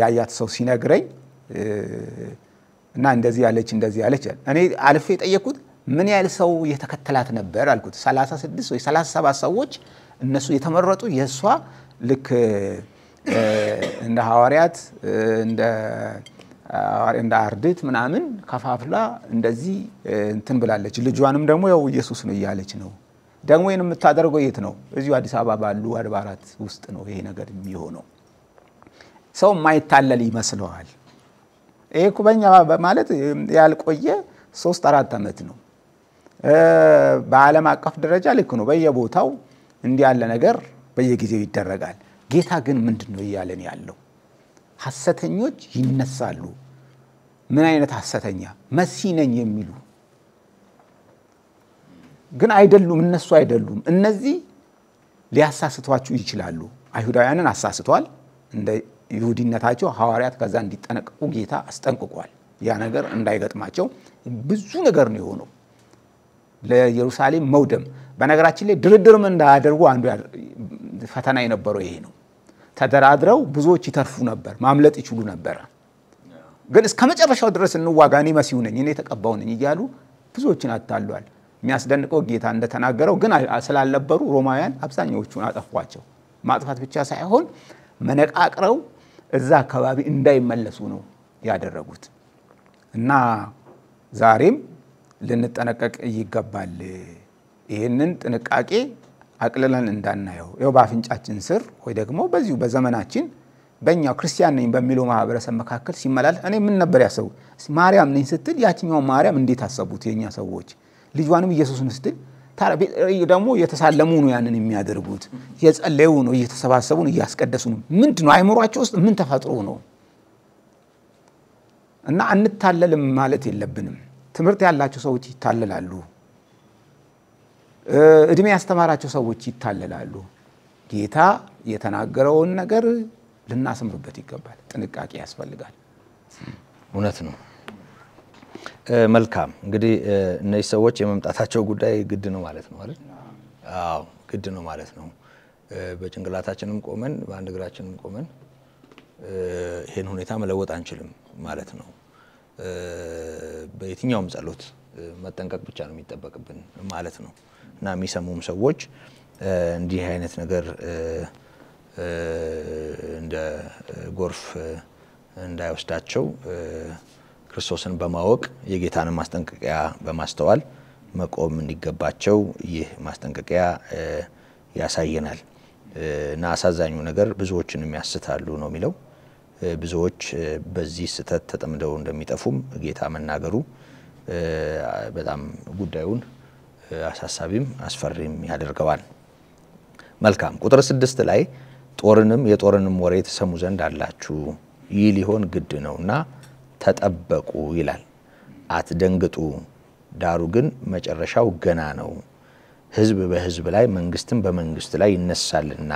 ያያት ሰው ሲነግረኝ እና እንደዚህ ያለች እኔ አልፌ ጠየቅኩት ምን ያህል ሰው የተከተላት ነበር አልኩት 36 ወይ 37 ሰዎች እነሱ የተመረጡ የሷ ልክ እንደ ሐዋርያት እንደ አርድት ምናምን ከፋፍላ እንደዚህ እንትን ብላለች ልጇንም ደግሞ ያው ኢየሱስ ነው እያለች ነው ደግሞ ይሄን የምታደርገው የት ነው እዚሁ አዲስ አበባ ባሉ አድባራት ውስጥ ነው ይሄ ነገር የሚሆነው ሰው ማይታለል ይመስለዋል ይሄ ኩበኛ ማለት ያልቆየ 3-4 አመት ነው በዓለም አቀፍ ደረጃ ልክ ነው በየቦታው እንዲህ ያለ ነገር በየጊዜው ይደረጋል ጌታ ግን ምንድነው ይያለን ያለው ሐሰተኞች ይነሳሉ ምን አይነት ሐሰተኛ መሲህ ነኝ የሚሉ ግን አይደሉም እነሱ አይደሉም እነዚህ ሊያሳስቷችሁ ይችላሉ አይሁዳውያንን አሳስቷል እንደ ይሁዲነታቸው ሐዋርያት ከዛ እንዲጠነቀቁ ጌታ አስጠንቅቋል ያ ነገር እንዳይገጥማቸው ብዙ ነገር ነው የሆነው ለኢየሩሳሌም መውደም በነገራችን ላይ ድርድርም እንዳያደርጉ አንዱ ፈተና የነበረው ይሄ ነው ተደራድረው ብዙዎች ይተርፉ ነበር ማምለጥ ይችሉ ነበር ግን እስከመጨረሻው ድረስ እንዋጋኔ መሲሁ ነኝ እኔ ተቀባው ነኝ ይያሉ ብዙዎችን አታሏል የሚያስደንቀው ጌታ እንደተናገረው ግን ስላልነበሩ ሮማውያን አብዛኛዎቹን አጠፏቸው ማጥፋት ብቻ ሳይሆን መነቃቅረው እዛ አካባቢ እንዳይመለሱ ነው ያደረጉት እና ዛሬም ልንጠነቀቅ ይገባል ይሄንን ጥንቃቄ አቅልለን እንዳናየው ያው ባፍንጫችን ስር ወይ ደግሞ በዚሁ በዘመናችን በእኛው ክርስቲያን ነኝ በሚለው ማህበረሰብ መካከል ሲመላል እኔ ምን ነበር ያሰው ማርያም ነኝ ስትል ያቺኛው ማርያም እንዴት አሰቡት የኛ ሰዎች ልጇንም ኢየሱስን ስትል ደግሞ የተሳለሙ ነው ያንን የሚያደርጉት የጸለዩ ነው እየተሰባሰቡ ነው ያስቀደሱ ነው ምንድነው አይምሯቸው ውስጥ ምን ተፈጥሮ ነው እና አንታለልም ማለት የለብንም ትምርት ያላቸው ሰዎች ይታለላሉ እድሜ ያስተማራቸው ሰዎች ይታለላሉ ጌታ የተናገረውን ነገር ልናስምርበት ይገባል ጥንቃቄ ያስፈልጋል እውነት ነው መልካም እንግዲህ እነዚህ ሰዎች የመምጣታቸው ጉዳይ ግድ ነው ማለት ነው አይደል አዎ ግድ ነው ማለት ነው በጭንቅላታችንም ቆመን በአንድ እግራችንም ቆመን ይሄን ሁኔታ መለወጥ አንችልም ማለት ነው በየትኛውም ጸሎት መጠንቀቅ ብቻ ነው የሚጠበቅብን ማለት ነው እና የሚሰሙም ሰዎች እንዲህ አይነት ነገር እንደ ጎርፍ እንዳይወስዳቸው ክርስቶስን በማወቅ የጌታን ማስጠንቀቂያ በማስተዋል መቆም እንዲገባቸው ይህ ማስጠንቀቂያ ያሳየናል እና አሳዛኙ ነገር ብዙዎችን የሚያስታሉ ነው የሚለው ብዙዎች በዚህ ስተት ተጠምደው እንደሚጠፉም ጌታ መናገሩ በጣም ጉዳዩን አሳሳቢም አስፈሪም ያደርገዋል መልካም ቁጥር 6 ላይ ጦርንም የጦርንም ወሬ ተሰሙ ዘንድ አላችሁ ይህ ሊሆን ግድ ነውና ተጠበቁ ይላል አትደንግጡ ዳሩ ግን መጨረሻው ገና ነው ህዝብ በህዝብ ላይ መንግስትም በመንግስት ላይ ይነሳልና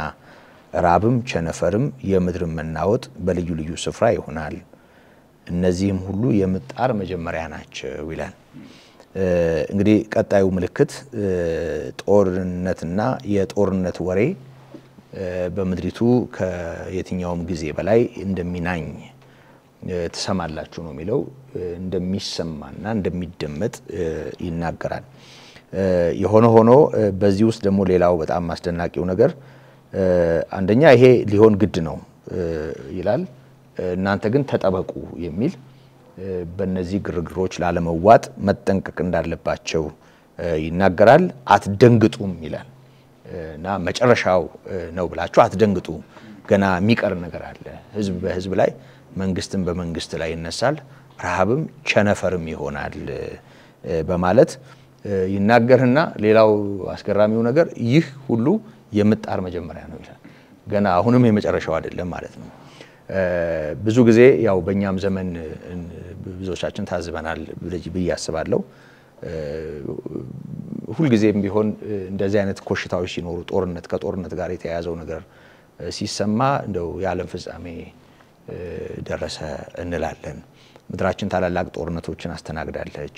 ራብም ቸነፈርም የምድር መናወጥ በልዩ ልዩ ስፍራ ይሆናል እነዚህም ሁሉ የምጣር መጀመሪያ ናቸው ይላል እንግዲህ ቀጣዩ ምልክት ጦርነትና የጦርነት ወሬ በመድሪቱ ከየትኛውም ጊዜ በላይ እንደሚናኝ ተሰማላችሁ ነው የሚለው እንደሚሰማና እንደሚደመጥ ይናገራል የሆነ ሆኖ በዚህ ውስጥ ደግሞ ሌላው በጣም አስደናቂው ነገር አንደኛ ይሄ ሊሆን ግድ ነው ይላል እናንተ ግን ተጠበቁ የሚል በእነዚህ ግርግሮች ላለመዋጥ መጠንቀቅ እንዳለባቸው ይናገራል አትደንግጡም ይላል እና መጨረሻው ነው ብላችሁ አትደንግጡ ገና የሚቀር ነገር አለ ህዝብ በህዝብ ላይ መንግስትም በመንግስት ላይ ይነሳል ረሃብም ቸነፈርም ይሆናል በማለት ይናገርና ሌላው አስገራሚው ነገር ይህ ሁሉ የምጣር መጀመሪያ ነው ይላል ገና አሁንም የመጨረሻው አይደለም ማለት ነው ብዙ ጊዜ ያው በእኛም ዘመን ብዙዎቻችን ታዝበናል ብዬ አስባለሁ ሁሉ ጊዜም ቢሆን እንደዚህ አይነት ኮሽታዎች ሲኖሩ ጦርነት ከጦርነት ጋር የተያያዘው ነገር ሲሰማ እንደው የዓለም ፍጻሜ ደረሰ እንላለን ምድራችን ታላላቅ ጦርነቶችን አስተናግዳለች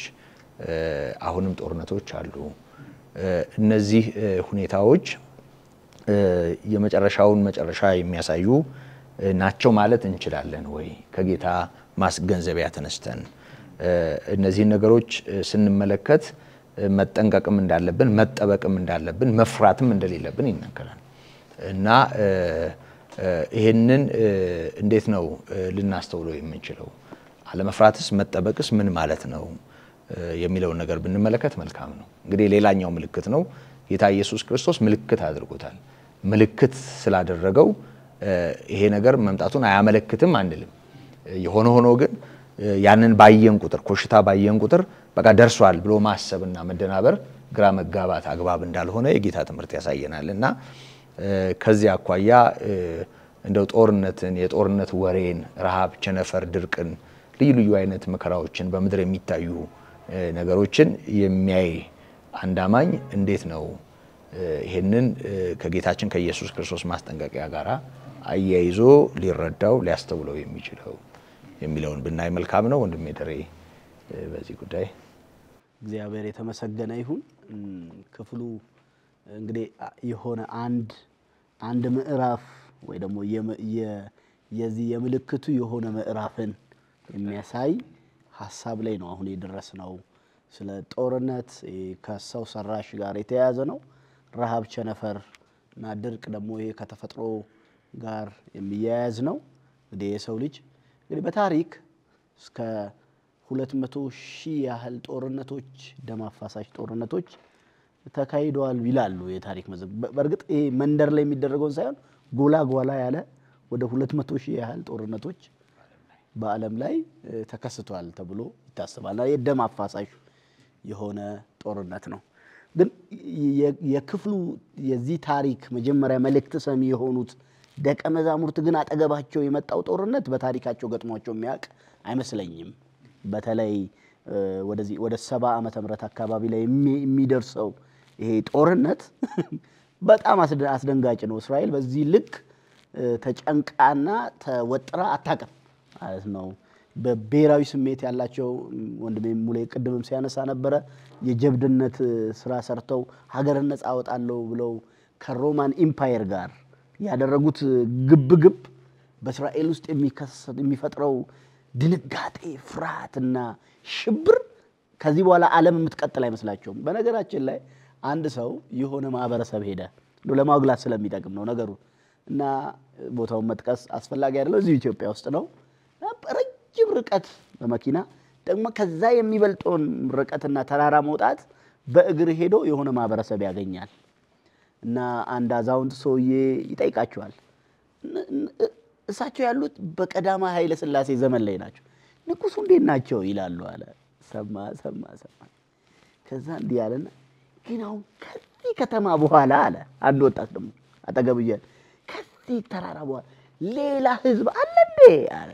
አሁንም ጦርነቶች አሉ እነዚህ ሁኔታዎች የመጨረሻውን መጨረሻ የሚያሳዩ ናቸው ማለት እንችላለን ወይ? ከጌታ ማስገንዘቢያ ተነስተን እነዚህ ነገሮች ስንመለከት መጠንቀቅም እንዳለብን መጠበቅም እንዳለብን መፍራትም እንደሌለብን ይነገራል። እና ይሄንን እንዴት ነው ልናስተውለው የምንችለው? አለመፍራትስ መጠበቅስ ምን ማለት ነው የሚለው ነገር ብንመለከት መልካም ነው። እንግዲህ ሌላኛው ምልክት ነው። ጌታ ኢየሱስ ክርስቶስ ምልክት አድርጎታል። ምልክት ስላደረገው ይሄ ነገር መምጣቱን አያመለክትም አንልም። የሆነ ሆኖ ግን ያንን ባየን ቁጥር ኮሽታ ባየን ቁጥር በቃ ደርሷል ብሎ ማሰብና መደናበር ግራ መጋባት አግባብ እንዳልሆነ የጌታ ትምህርት ያሳየናልና ከዚህ አኳያ እንደው ጦርነትን የጦርነት ወሬን ረሃብ ቸነፈር ድርቅን ልዩ ልዩ አይነት መከራዎችን በመድር የሚታዩ ነገሮችን የሚያይ አንድ አማኝ እንዴት ነው ይሄንን ከጌታችን ከኢየሱስ ክርስቶስ ማስጠንቀቂያ ጋራ አያይዞ ሊረዳው ሊያስተውለው የሚችለው የሚለውን ብናይ መልካም ነው። ወንድሜ ደሬ በዚህ ጉዳይ እግዚአብሔር የተመሰገነ ይሁን። ክፍሉ እንግዲህ የሆነ አንድ ምዕራፍ ወይ ደግሞ የዚህ የምልክቱ የሆነ ምዕራፍን የሚያሳይ ሐሳብ ላይ ነው አሁን የደረስነው። ስለ ጦርነት ከሰው ሰራሽ ጋር የተያያዘ ነው። ረሃብ ቸነፈር እና ድርቅ ደግሞ ይሄ ከተፈጥሮ ጋር የሚያያዝ ነው። እንግዲህ የሰው ልጅ እንግዲህ በታሪክ እስከ 200,000 ያህል ጦርነቶች ደም አፋሳሽ ጦርነቶች ተካሂደዋል ይላሉ የታሪክ መዝገብ። በእርግጥ ይሄ መንደር ላይ የሚደረገው ሳይሆን ጎላ ያለ ወደ 200,000 ያህል ጦርነቶች በዓለም ላይ ተከስተዋል ተብሎ ይታሰባል። የደም አፋሳሽ የሆነ ጦርነት ነው። ግን የክፍሉ የዚህ ታሪክ መጀመሪያ መልእክት ሰሚ የሆኑት ደቀ መዛሙርት ግን አጠገባቸው የመጣው ጦርነት በታሪካቸው ገጥሟቸው የሚያውቅ አይመስለኝም። በተለይ ወደ 70 ዓመተ ምህረት አካባቢ ላይ የሚደርሰው ይሄ ጦርነት በጣም አስደንጋጭ ነው። እስራኤል በዚህ ልክ ተጨንቃና ተወጥራ አታውቅም ማለት ነው። በብሔራዊ ስሜት ያላቸው ወንድሜ ሙሌ ቅድምም ሲያነሳ ነበረ የጀብድነት ስራ ሰርተው ሀገርን ነፃ አወጣለሁ ብለው ከሮማን ኢምፓየር ጋር ያደረጉት ግብግብ በእስራኤል ውስጥ የሚፈጥረው ድንጋጤ ፍርሃትና ሽብር ከዚህ በኋላ ዓለም የምትቀጥል አይመስላቸውም። በነገራችን ላይ አንድ ሰው የሆነ ማህበረሰብ ሄደ ለማግላት ስለሚጠቅም ነው ነገሩ እና ቦታውን መጥቀስ አስፈላጊ አይደለም። እዚህ ኢትዮጵያ ውስጥ ነው። ረጅም ርቀት በመኪና ደግሞ ከዛ የሚበልጠውን ርቀትና ተራራ መውጣት በእግር ሄዶ የሆነ ማህበረሰብ ያገኛል እና አንድ አዛውንት ሰውዬ ይጠይቃቸዋል። እሳቸው ያሉት በቀዳማ ኃይለ ሥላሴ ዘመን ላይ ናቸው። ንጉሱ እንዴት ናቸው ይላሉ አለ። ሰማ ከዛ እንዲህ ያለና ግን አሁን ከዚህ ከተማ በኋላ አለ አንድ ወጣት ደግሞ አጠገብ ይያል ከዚህ ተራራ በኋላ ሌላ ህዝብ አለ እንዴ አለ።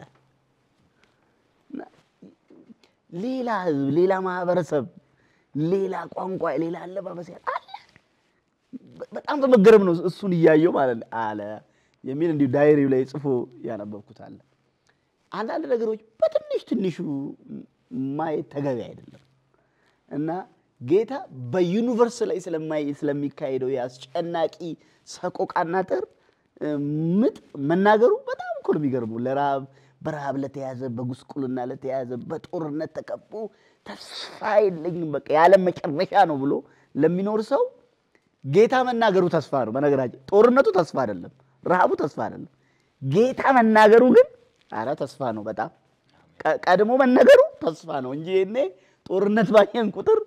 ሌላ ህዝብ ሌላ ማህበረሰብ ሌላ ቋንቋ ሌላ አለባበስ አለ። በጣም በመገረም ነው እሱን ይያየው ማለት አለ የሚል እንዲሁ ዳይሪው ላይ ጽፎ ያነበብኩት አለ። አንዳንድ ነገሮች በትንሹ ማየት ተገቢ አይደለም እና ጌታ በዩኒቨርስ ላይ ስለሚካሄደው ያስጨናቂ ሰቆቃና ጥር ምጥ መናገሩ በጣም እኮ ነው የሚገርመው። በረሃብ ለተያዘ በጉስቁልና ለተያዘ በጦርነት ተከቦ ተስፋ የለኝም በቃ ያለ መጨረሻ ነው ብሎ ለሚኖር ሰው ጌታ መናገሩ ተስፋ ነው። በነገራችን ጦርነቱ ተስፋ አይደለም፣ ረሃቡ ተስፋ አይደለም። ጌታ መናገሩ ግን አረ ተስፋ ነው። በጣም ቀድሞ መናገሩ ተስፋ ነው እንጂ እኔ ጦርነት ባየን ቁጥር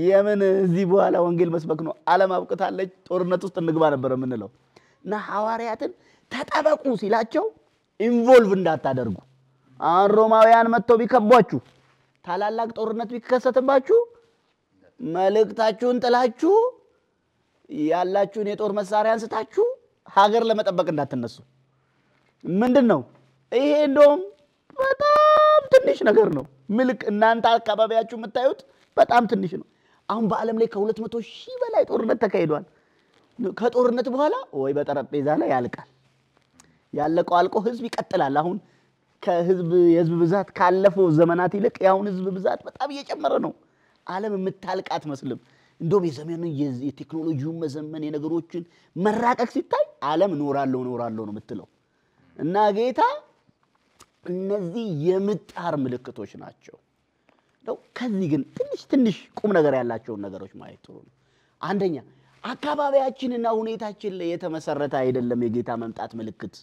የምን እዚህ በኋላ ወንጌል መስበክ ነው ዓለም አብቅታለች ጦርነት ውስጥ እንግባ ነበር የምንለው እና ሐዋርያትን ተጠበቁ ሲላቸው ኢንቮልቭ እንዳታደርጉ ሮማውያን መጥተው ቢከቧችሁ ታላላቅ ጦርነት ቢከሰትባችሁ መልእክታችሁን ጥላችሁ ያላችሁን የጦር መሳሪያ አንስታችሁ ሀገር ለመጠበቅ እንዳትነሱ። ምንድነው ይሄ? እንደውም በጣም ትንሽ ነገር ነው። ምልክ እናንተ አካባቢያችሁ የምታዩት በጣም ትንሽ ነው። አሁን በዓለም ላይ ከ200,000 በላይ ጦርነት ተካሂዷል። ከጦርነት በኋላ ወይ በጠረጴዛ ላይ ያልቃል። ያለቀው አልቆ ህዝብ ይቀጥላል። አሁን የህዝብ ብዛት ካለፈው ዘመናት ይልቅ ያሁን ህዝብ ብዛት በጣም እየጨመረ ነው። ዓለም የምታልቅ አትመስልም። እንደውም የዘመኑ የቴክኖሎጂው መዘመን የነገሮችን መራቀቅ ሲታይ ዓለም ኖራለው ነው የምትለው እና ጌታ እነዚህ የምጣር ምልክቶች ናቸው ነው ከዚህ ግን ትንሽ ቁም ነገር ያላቸው ነገሮች ማየት ጥሩ ነው አንደኛ አካባቢያችንና ሁኔታችን ላይ የተመሰረተ አይደለም የጌታ መምጣት ምልክት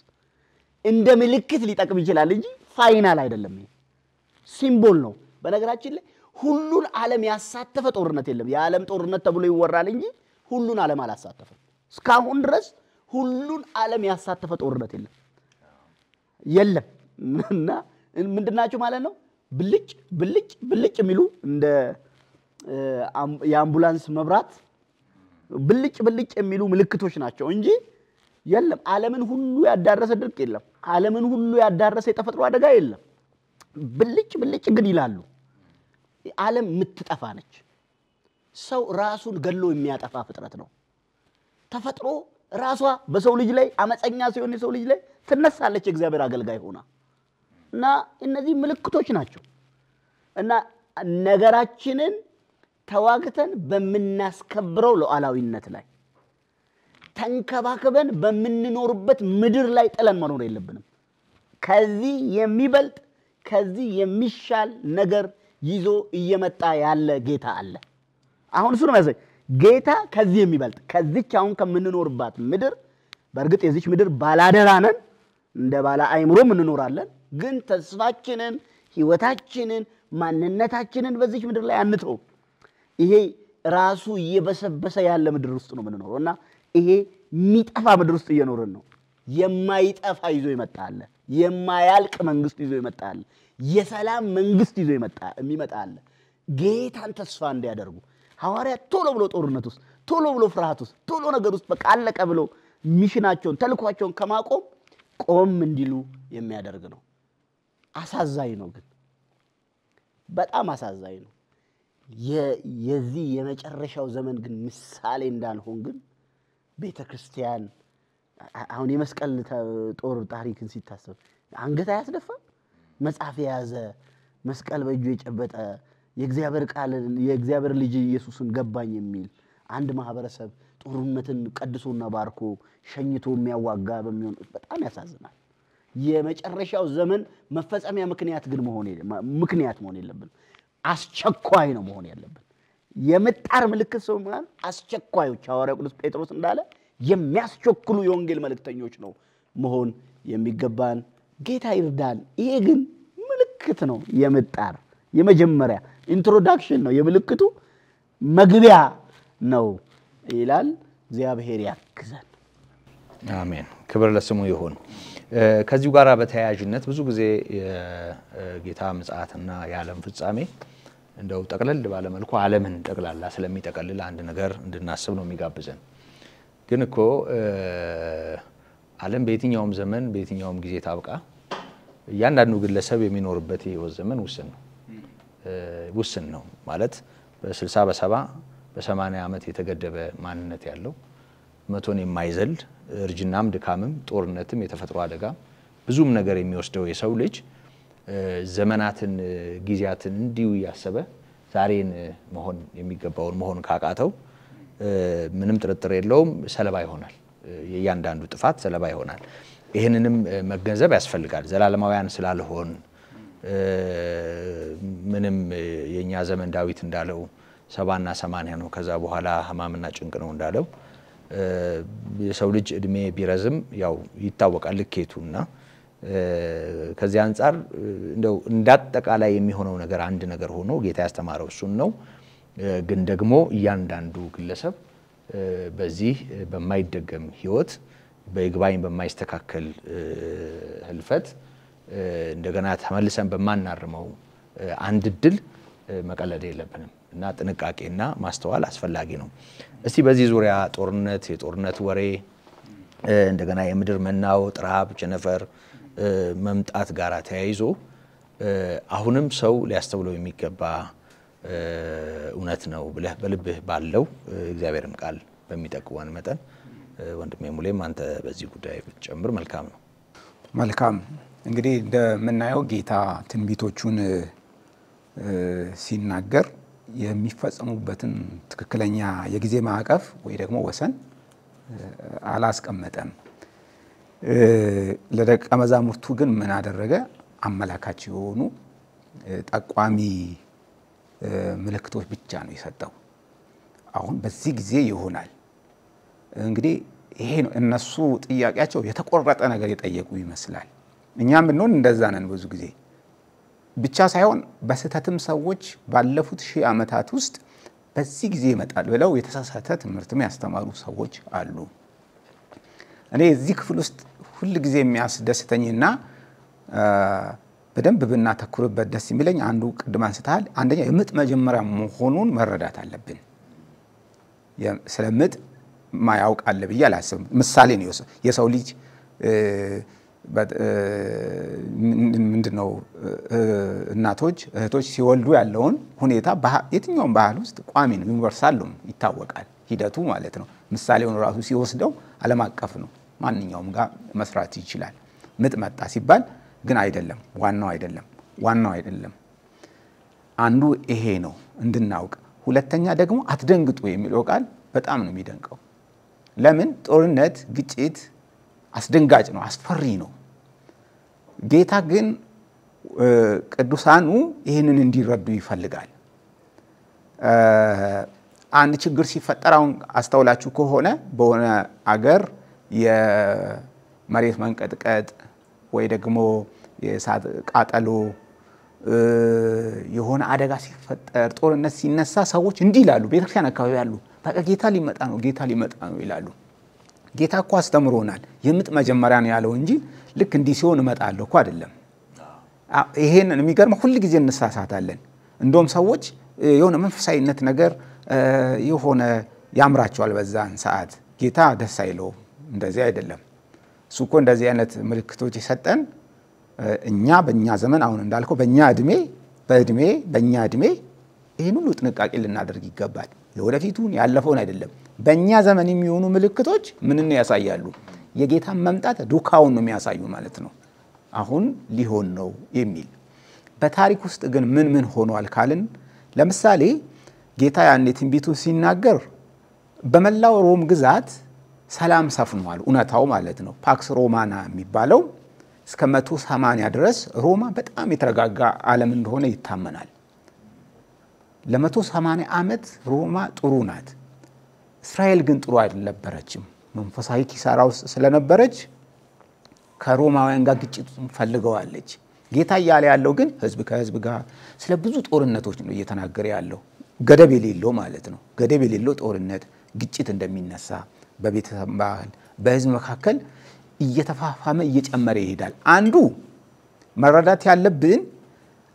እንደ ምልክት ሊጠቅም ይችላል እንጂ ፋይናል አይደለም ሲምቦል ነው በነገራችን ላይ ሁሉን ዓለም ያሳተፈ ጦርነት የለም የዓለም ጦርነት ተብሎ ይወራል እንጂ ሁሉን ዓለም አላሳተፈም እስካሁን ድረስ ሁሉን ዓለም ያሳተፈ ጦርነት የለም እና ምንድናቸው ማለት ነው ብልጭ የሚሉ እንደ የአምቡላንስ መብራት ብልጭ የሚሉ ምልክቶች ናቸው እንጂ የለም ዓለምን ሁሉ ያዳረሰ ድርቅ የለም ዓለምን ሁሉ ያዳረሰ የተፈጥሮ አደጋ የለም ብልጭ ግን ይላሉ ዓለም ምትጠፋ ነች ሰው ራሱን ገሎ የሚያጠፋ ፍጥረት ነው ተፈጥሮ ራሷ በሰው ልጅ ላይ አመፀኛ ሲሆን የሰው ልጅ ላይ ትነሳለች እግዚአብሔር አገልጋይ ሆና እና እነዚህ ምልክቶች ናቸው እና ነገራችንን ተዋግተን በመናስከብረው ሉዓላዊነት ላይ ተንከባከበን በመንኖርበት ምድር ላይ ጥለን መኖር የለብንም ከዚህ የሚበልጥ ከዚህ የሚሻል ነገር ይዞ እየመጣ ያለ ጌታ አለ አሁን እሱ ነው ማለት ጌታ ከዚህ የሚበልጥ ከዚች አሁን ከመንኖርባት ምድር በርግጥ የዚች ምድር ባላደራ ነን እንደ ባላ አይምሮ እንኖራለን ግን ተስፋችንን ህይወታችንን ማንነታችንን በዚች ምድር ላይ አንተው ይሄ ራሱ እየበሰበሰ ያለ ምድር ውስጥ ነው የምንኖረውና ይሄ የሚጠፋ ምድር ውስጥ እየኖርን ነው የማይጠፋ ይዞ ይመጣል የማያልቅ መንግስት ይዞ ይመጣል የሰላም መንግስት ይዞ የሚመጣል ጌታን ተስፋ እንዲያደርጉ ሐዋርያት ቶሎ ብሎ ጦርነት ውስጥ ቶሎ ብሎ ፍርሃት ውስጥ ቶሎ ነገር ውስጥ በቃ አለቀ ብሎ ሚሽናቸውን ተልኳቸውን ከማቆም ቆም እንዲሉ የሚያደርግ ነው አሳዛኝ ነው ግን በጣም አሳዛኝ ነው የዚህ የመጨረሻው ዘመን ግን ምሳሌ እንዳልሆን ግን ቤተክርስቲያን አሁን የመስቀል ጦር ታሪክን ሲታሰብ አንገት ያስደፋ መጽሐፍ የያዘ መስቀል በእጁ የጨበጠ የእግዚአብሔር ቃል የእግዚአብሔር ልጅ ኢየሱስን ገባኝ የሚል አንድ ማህበረሰብ ጦርነትን ቀድሶና ባርኮ ሸኝቶ የሚያዋጋ በሚሆን በጣም ያሳዝናል የመጨረሻው ዘመን መፈጸሚያ ምክንያት ግን መሆን የለብን አስቸኳይ ነው መሆን ያለብን የምጣር ምልክት ሰው ማለት አስቸኳዮች ሐዋርያው ቅዱስ ጴጥሮስ እንዳለ የሚያስቸኩሉ የወንጌል መልእክተኞች ነው መሆን የሚገባን ጌታ ይርዳን ይሄ ግን ምልክት ነው የምጣር የመጀመሪያ ኢንትሮዳክሽን ነው የምልክቱ መግቢያ ነው ይላል እግዚአብሔር ያክዘን አሜን ክብር ለስሙ ይሁን ከዚሁ ጋር በተያያዥነት ብዙ ጊዜ የጌታ ምጽአትና የዓለም ፍጻሜ እንደው ጠቅለል ባለ መልኩ ዓለምን ጠቅላላ ስለሚጠቀልል አንድ ነገር እንድናስብ ነው የሚጋብዘን ግን እኮ ዓለም በየትኛውም ዘመን በየትኛውም ጊዜ ታብቃ ያንዳንዱ ግለሰብ የሚኖርበት የህይወት ዘመን ውስን ነው ማለት በ60 በ70 በ80 ዓመት የተገደበ ማንነት ያለው መቶን የማይዘል እርጅናም ድካምም ጦርነትም የተፈጥሮ አደጋ ብዙም ነገር የሚወስደው የሰው ልጅ ዘመናትን ጊዜያትን እንዲው ያሰበ ዛሬን መሆን የሚገባውን መሆን ካቃተው ምንም ጥርጥር የለውም ሰለባ ይሆናል የያንዳንዱ ጥፋት ሰለባ ይሆናል ይሄንንም መገንዘብ ያስፈልጋል ዘላለማውያን ስላልሆን ምንም የኛ ዘመን ዳዊት እንዳለው 70 እና 80 ነው ከዛ በኋላ ህማምና ጭንቅ ነው እንዳለው የሰው ልጅ እድሜ ቢረዝም ያው ይታወቃል ልኬቱና ከዚህ አንፃር እንደው እንዳጠቃላይ የሚሆነው ነገር አንድ ነገር ሆኖ ጌታ ያስተማረው እሱን ነው ግን ደግሞ ያንዳንዱ ግለሰብ በዚህ በማይደገም ህይወት በይግባኝ በማይስተካከል ህልፈት እንደገና ተመልሰን በማናርመው አንድ ድል መቀለድ የለብንም እና ጥንቃቄና ማስተዋል አስፈላጊ ነው እስቲ በዚህ ዙሪያ የጦርነት ወሬ እንደገና የምድር መናወጥ ረሃብ ቸነፈር መምጣት ጋር ተያይዞ አሁንም ሰው ሊያስተውለው የሚገባ እውነት ነው ብለህ በልብህ ባለው እግዚአብሔርን ቃል በሚጠቅወን መጠን ወንድሜ ሙሌም አንተ በዚህ ጉዳይ ብትጨምር መልካም ነው መልካም እንግዲህ እንደምናየው ጌታ ትንቢቶቹን ሲናገር የሚፈጸሙበትን ትክክለኛ የጊዜ ማዕቀፍ ወይ ደግሞ ወሰን አላስቀመጠም። ለደቀ መዛሙርቱ ግን ምን አደረገ? አመላካች የሆኑ ጠቋሚ ምልክቶች ብቻ ነው የሰጠው። አሁን በዚህ ጊዜ ይሆናል እንግዲህ ይሄ ነው እነሱ ጥያቄያቸው የተቆረጠ ነገር የጠየቁ ይመስላል። እኛም ብንሆን እንደዛ ነን ብዙ ጊዜ ብቻ ሳይሆን በስተትም ሰዎች ባለፉት 1000 ዓመታት ውስጥ በዚህ ጊዜ ይመጣል ብለው የተሳሳተ ትምህርትም ያስተማሩ ሰዎች አሉ። እኔ እዚህ ክፍል ውስጥ ሁሉ ጊዜ የሚያስደስተኝና በደንብ ብናተኩርበት ደስ የሚለኝ አንዱ ቅድም አንስተሃል። አንደኛ የምጥ መጀመሪያ መሆኑን መረዳት አለብን። ስለምጥ ማያውቅ አለ ብዬ አላስብም። ምሳሌ ነው የሰው ልጅ ምንድነው እናቶች እህቶች ሲወልዱ ያለውን ሁኔታ የትኛውም ባህል ውስጥ ቋሚ ነው፣ ዩኒቨርሳል ነው፣ ይታወቃል ሂደቱ ማለት ነው። ምሳሌውን ራሱ ሲወስደው ዓለም አቀፍ ነው፣ ማንኛውም ጋር መስራት ይችላል። ምጥ መጣ ሲባል ግን አይደለም፣ ዋናው አይደለም። አንዱ ይሄ ነው እንድናውቅ። ሁለተኛ ደግሞ አትደንግጡ የሚለው ቃል በጣም ነው የሚደንቀው። ለምን? ጦርነት፣ ግጭት አስደንጋጭ ነው፣ አስፈሪ ነው። ጌታ ግን ቅዱሳኑ ይህንን እንዲረዱ ይፈልጋል። አንድ ችግር ሲፈጠር አሁን አስተውላችሁ ከሆነ በሆነ አገር የመሬት መንቀጥቀጥ ወይ ደግሞ የእሳት ቃጠሎ የሆነ አደጋ ሲፈጠር ጦርነት ሲነሳ ሰዎች እንዲህ ይላሉ፣ ቤተክርስቲያን አካባቢ ያሉ በቃ ጌታ ሊመጣ ነው ይላሉ። ጌታ እኮ አስተምሮናል የምጥ መጀመሪያ ነው ያለው እንጂ ልክ እንዲህ ሲሆን እመጣለሁ እኮ አይደለም። ይሄንን የሚገርመው ሁሉ ጊዜ እንሳሳታለን። እንደውም ሰዎች የሆነ መንፈሳዊነት ነገር የሆነ ያምራቸዋል በዛን ሰዓት፣ ጌታ ደስ አይለው። እንደዚህ አይደለም። እሱ እኮ እንደዚህ አይነት ምልክቶች የሰጠን እኛ በእኛ ዘመን አሁን እንዳልከው በእኛ እድሜ ይሄን ሁሉ ጥንቃቄ ልናደርግ ይገባል። ለወደፊቱን ያለፈውን አይደለም። በእኛ ዘመን የሚሆኑ ምልክቶች ምንን ያሳያሉ? የጌታን መምጣት ዱካውን ነው የሚያሳዩ ማለት ነው። አሁን ሊሆን ነው የሚል። በታሪክ ውስጥ ግን ምን ሆኗል ካልን ለምሳሌ ጌታ ያኔ ትንቢቱ ሲናገር በመላው ሮም ግዛት ሰላም ሰፍኗል፣ እውነታው ማለት ነው። ፓክስ ሮማና የሚባለው እስከ 180 ድረስ ሮማ በጣም የተረጋጋ ዓለም እንደሆነ ይታመናል። ለ180 ዓመት ሮማ ጥሩ ናት። እስራኤል ግን ጥሩ አይደለችም። መንፈሳዊ ኪሳራ ውስጥ ስለነበረች ከሮማውያን ጋር ግጭት ፈልገዋለች። ጌታ ያለ ያለው ግን ህዝብ ከህዝብ ጋር ስለ ብዙ ጦርነቶች ነው እየተናገረ ያለው። ገደብ የሌለው ማለት ነው። ገደብ የሌለው ጦርነት፣ ግጭት እንደሚነሳ በቤተሰብ ባህል በህዝብ መካከል እየተፋፋመ እየጨመረ ይሄዳል። አንዱ መረዳት ያለብን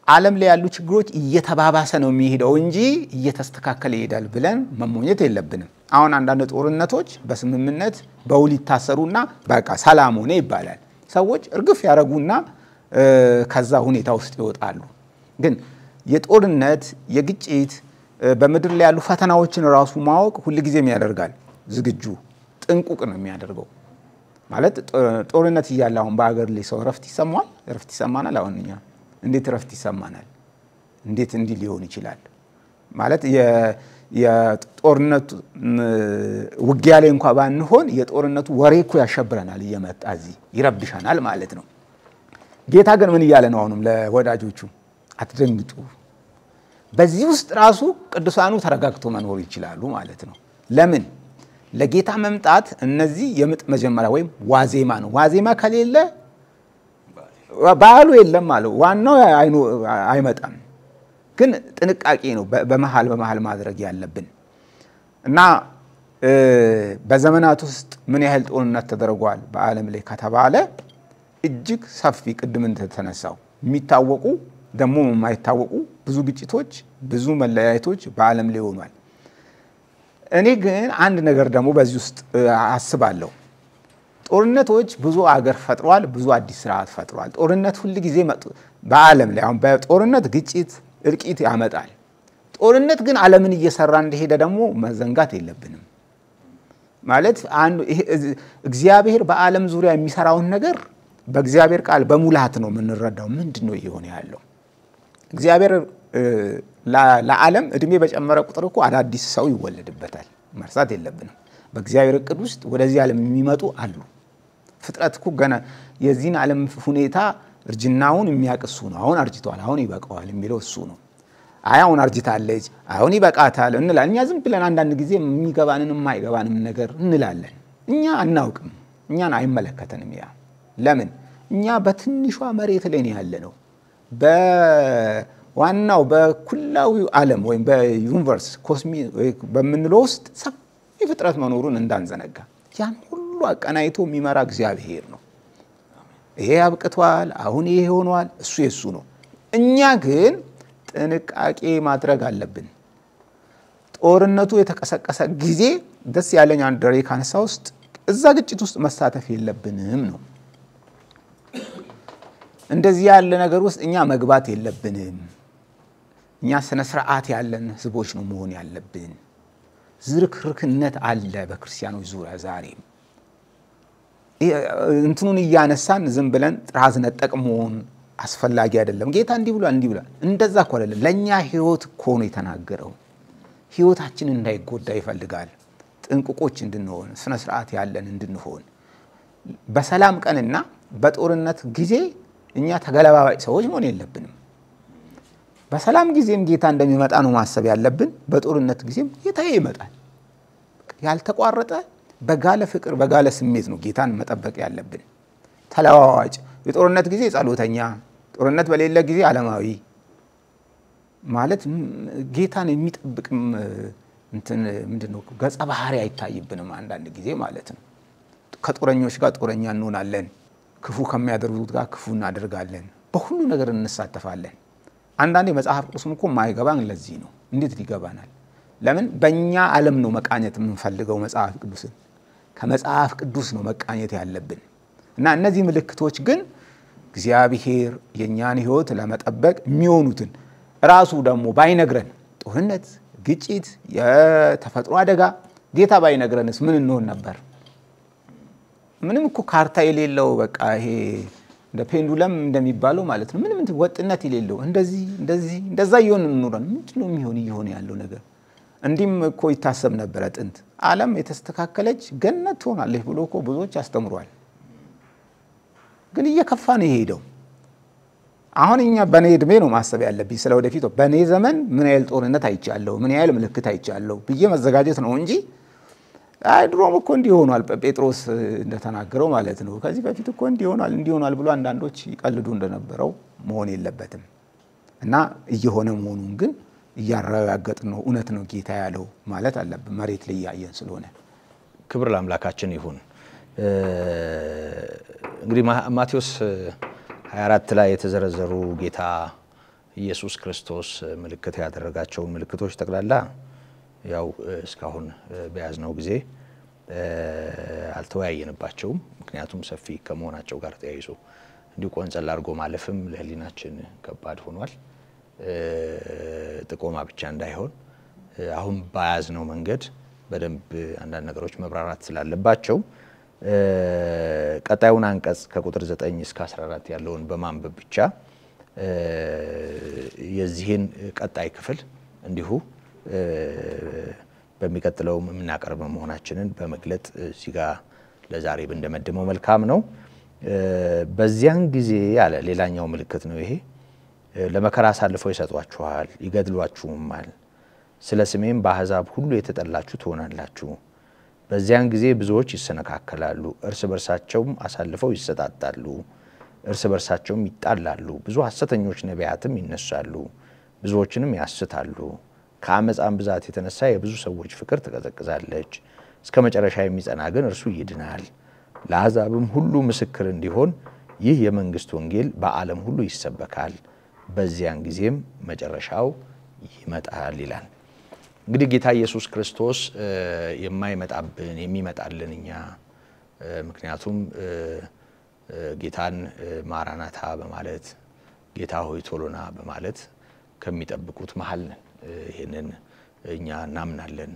ዓለም ላይ ያሉ ችግሮች እየተባባሰ ነው የሚሄደው እንጂ እየተስተካከለ ይሄዳል ብለን መሞኘት የለብንም። አሁን አንዳንድ ጦርነቶች በስምምነት በውል ይታሰሩና በቃ ሰላም ሆነ ይባላል። ሰዎች እርግፍ ያረጉና ከዛ ሁኔታ ውስጥ ይወጣሉ። ግን የጦርነት የግጭት በመድር ላይ ያሉ ፈተናዎችን ራሱ ማወቅ ሁሉ ጊዜም ያደርጋል ዝግጁ ጥንቁቅ ነው የሚያደርገው። ማለት ጦርነት ይያለ አሁን በአገር ላይ ሰው ረፍት ይሰማናል። አሁን እኛ እንዴት ረፍት ይሰማናል? እንዴት እንዲ ሊሆን ይችላል? ማለት የጦርነቱ ውጊያ ላይ እንኳን ባንሆን የጦርነቱ ወሬ እኮ ያሸብረናል፣ እየመጣ እዚህ ይረብሻናል ማለት ነው። ጌታ ግን ምን ይያለ ነው አሁንም ለወዳጆቹ? አትደንግጡ። በዚህ ውስጥ ራሱ ቅዱሳኑ ተረጋግቶ መኖር ይችላሉ ማለት ነው። ለምን? ለጌታ መምጣት እነዚህ የምጥ መጀመሪያ ወይም ዋዜማ ነው። ዋዜማ ከሌለ ባሉ የለም ማለት ዋናው አይመጣም። ግን ጥንቃቄ ነው በመሃል ማድረግ ያለብን እና በዘመናት ውስጥ ምን ያህል ጦርነት ተደርጓል በአለም ላይ ከተባለ እጅግ ሰፊ ቅድም እንደተነሳው የሚታወቁ ደሞ የማይታወቁ ብዙ ግጭቶች ብዙ መለያየቶች በአለም ላይ ሆኗል። እኔ ግን አንድ ነገር ደሞ በዚህ ውስጥ አስባለሁ። ጦርነቶች ብዙ አገር ፈጥሯል፣ ብዙ አዲስ ስርዓት ፈጥሯል። ጦርነት ሁሉ ጊዜ በአለም ላይ አሁን በጦርነት ግጭት እርቂት ያመጣል። ጦርነት ግን ዓለምን እየሰራ እንደሄደ ደግሞ መዘንጋት የለብንም። ማለት እግዚአብሔር በአለም ዙሪያ የሚሰራውን ነገር በእግዚአብሔር ቃል በሙላት ነው የምንረዳው። ምንድነው ይሆነ ያለው? እግዚአብሔር ለዓለም እድሜ በጨመረ ቁጥር እኮ አዳዲስ ሰው ይወለድበታል መርሳት የለብንም በእግዚአብሔር እቅድ ውስጥ ወደዚህ ዓለም የሚመጡ አሉ ፍጥረት እኮ ገና የዚህን ዓለም ሁኔታ እርጅናውን የሚያቅሱ ነው አሁን አርጅቷል አሁን ይበቃዋል የሚለው እሱ ነው አሁን አርጅታለች አሁን ይበቃታል እንላለን እኛ ዝም ብለን አንዳንድ ጊዜ የሚገባንንም የማይገባንም ነገር እንላለን እኛ አናውቅም እኛን አይመለከተንም ያ ለምን እኛ በትንሿ መሬት ላይ ነው ያለነው በዋናው በኩላዊው ዓለም ወይም በዩኒቨርስ ኮስሚክ በመንለው ውስጥ ሰፊ ፍጥረት መኖሩን እንዳንዘነጋ ያን ሁሉ አቀናይቶ የሚመራ እግዚአብሔር ነው ይሄ አብቅቷል አሁን ይሄ ሆኗል እሱ የሱ ነው እኛ ግን ጥንቃቄ ማድረግ አለብን ጦርነቱ የተቀሰቀሰ ጊዜ ደስ ያለኝ አንድ ደሬ ካንሳ ውስጥ እዛ ግጭት ውስጥ መሳተፍ የለብንም ነው እንደዚህ ያለ ነገር ውስጥ እኛ መግባት የለብንም እኛ ስነ ስርዓት ያለን ህዝቦች ነው መሆን ያለብን ዝርክርክነት አለ በክርስቲያኖች ዙሪያ ዛሬ እንትኑን ያነሳን ዝም ብለን ጥራዝ ነጠቅ መሆን አስፈላጊ አይደለም ጌታ እንዲህ ብሏል እንደዛ እኮ አይደለም ለኛ ህይወት እኮ ነው የተናገረው ህይወታችን እንዳይጎዳ ይፈልጋል ጥንቁቆች እንድንሆን ስነ ስርዓት ያለን እንድንሆን በሰላም ቀንና በጦርነት ጊዜ እኛ ተገለባባጭ ሰዎች መሆን የለብንም በሰላም ጊዜም ጌታ እንደሚመጣ ነው ማሰብ ያለብን በጦርነት ጊዜም ጌታ ይመጣል ያልተቋረጠ በጋለ ፍቅር በጋለ ስሜት ነው ጌታን መጠበቅ ያለብን ተለዋዋጭ የጦርነት ጊዜ ጸሎተኛ ጦርነት በሌለ ጊዜ ዓለማዊ ማለት ጌታን የሚጠብቅም እንትን ምንድነው ገጸ ባህሪ አይታይብንም አንዳንድ ጊዜ ማለት ነው ከጦረኞች ጋር ጦረኛ እንሆናለን ክፉ ከሚያደርጉት ጋር ክፉ እናደርጋለን በሁሉ ነገር እንሳተፋለን አንዳንዴ መጽሐፍ ቅዱስም እኮ ማይገባን ለዚህ ነው እንዴት ሊገባናል ለምን በእኛ ዓለም ነው መቃኘት የምንፈልገው መጽሐፍ ቅዱስን ከመጽሐፍ ቅዱስ ነው መቃኘት ያለብን እና እነዚህ ምልክቶች ግን እግዚአብሔር የኛን ህይወት ለመጠበቅ የሚሆኑትን ራሱ ደግሞ ባይነግረን ጦርነት ግጭት የተፈጥሮ አደጋ ጌታ ባይነግረንስ ምን እንሆን ነበር ምንም እኮ ካርታ የሌለው በቃ ይሄ እንደ ፔንዱለም እንደሚባለው ማለት ነው ምንም ወጥነት የሌለው እንደዛ ይሆን እንኖራለን ምንድነው ይሆን ያለው ነገር እንዲም እኮ ይታሰብ ነበር ጥንት ዓለም የተስተካከለች ገነት ሆናለች ብሎ እኮ ብዙዎች አስተምሯል ግን እየከፋ ነው የሄደው አሁን እኛ በኔ እድሜ ነው ማሰብ ያለብኝ ስለወደፊት በኔ ዘመን ምን ያህል ጦርነት አይቻለሁ ምን ያህል ምልክት አይቻለሁ ብዬ መዘጋጀት ነው እንጂ አይድሮም እኮ እንዲሆናል ጴጥሮስ እንደተናገረው ማለት ነው ከዚህ በፊት እኮ እንዲሆናል ብሎ አንዳንዶች ይቀልዱ እንደነበረው መሆን የለበትም እና እየሆነ መሆኑን ግን ያረጋግጥ ነው እውነት ነው ጌታ ያለው ማለት አለብን መሬት ላይ ያየን ስለሆነ ክብር ለአምላካችን ይሁን እንግዲህ ማቴዎስ 24 ላይ የተዘረዘሩ ጌታ ኢየሱስ ክርስቶስ ምልክት ያደረጋቸው ምልክቶች ተቀላላ ያው እስካሁን በያዝነው ጊዜ አልተወያየንባቸውም ምክንያቱም ሰፊ ከመሆናቸው ጋር ተያይዞ እንዲሁ ቆንጸል አድርጎ ማለፍም ለህሊናችን ከባድ ሆኗል ጥቆማ ብቻ እንዳይሆን አሁን ባያዝነው መንገድ በደንብ አንዳንድ ነገሮች መብራራት ስላለባቸው ቀጣዩን አንቀጽ ከቁጥር 9 እስከ 14 ያለውን በማንበብ ብቻ የዚህን ቀጣይ ክፍል እንዲሁ በሚቀጥለው ምናቀርብ መሆናችንን በመግለጥ እዚህ ጋር ለዛሬ እንደመደመው መልካም ነው በዚያን ጊዜ ያለ ሌላኛው ምልክት ነው ይሄ ለመከራ አሳልፈው ይሰጧችኋል ይገድሏችሁማል ስለ ስሜም በአሕዛብ ሁሉ የተጠላችሁ ትሆናላችሁ በዚያን ጊዜ ብዙዎች ይሰነካከላሉ እርስ በርሳቸውም አሳልፈው ይሰጣጣሉ እርስ በርሳቸውም ይጣላሉ ብዙ ሐሰተኞች ነቢያትም ይነሳሉ ብዙዎችንም ያስታሉ ከአመጻም ብዛት የተነሳ የብዙ ሰዎች ፍቅር ተቀዘቅዛለች እስከ መጨረሻ የሚጸና ግን እርሱ ይድናል ለአሕዛብም ሁሉ ምስክር እንዲሆን ይህ የመንግስት ወንጌል በዓለም ሁሉ ይሰበካል በዚያን ጊዜም መጨረሻው ይመጣል ይላል እንግዲህ ጌታ ኢየሱስ ክርስቶስ የማይመጣብን የሚመጣልን እኛ ምክንያቱም ጌታን ማራናታ በማለት ጌታ ሆይ ቶሎና በማለት ከሚጠብቁት መሃል ነን ይሄንን እኛ እናምናለን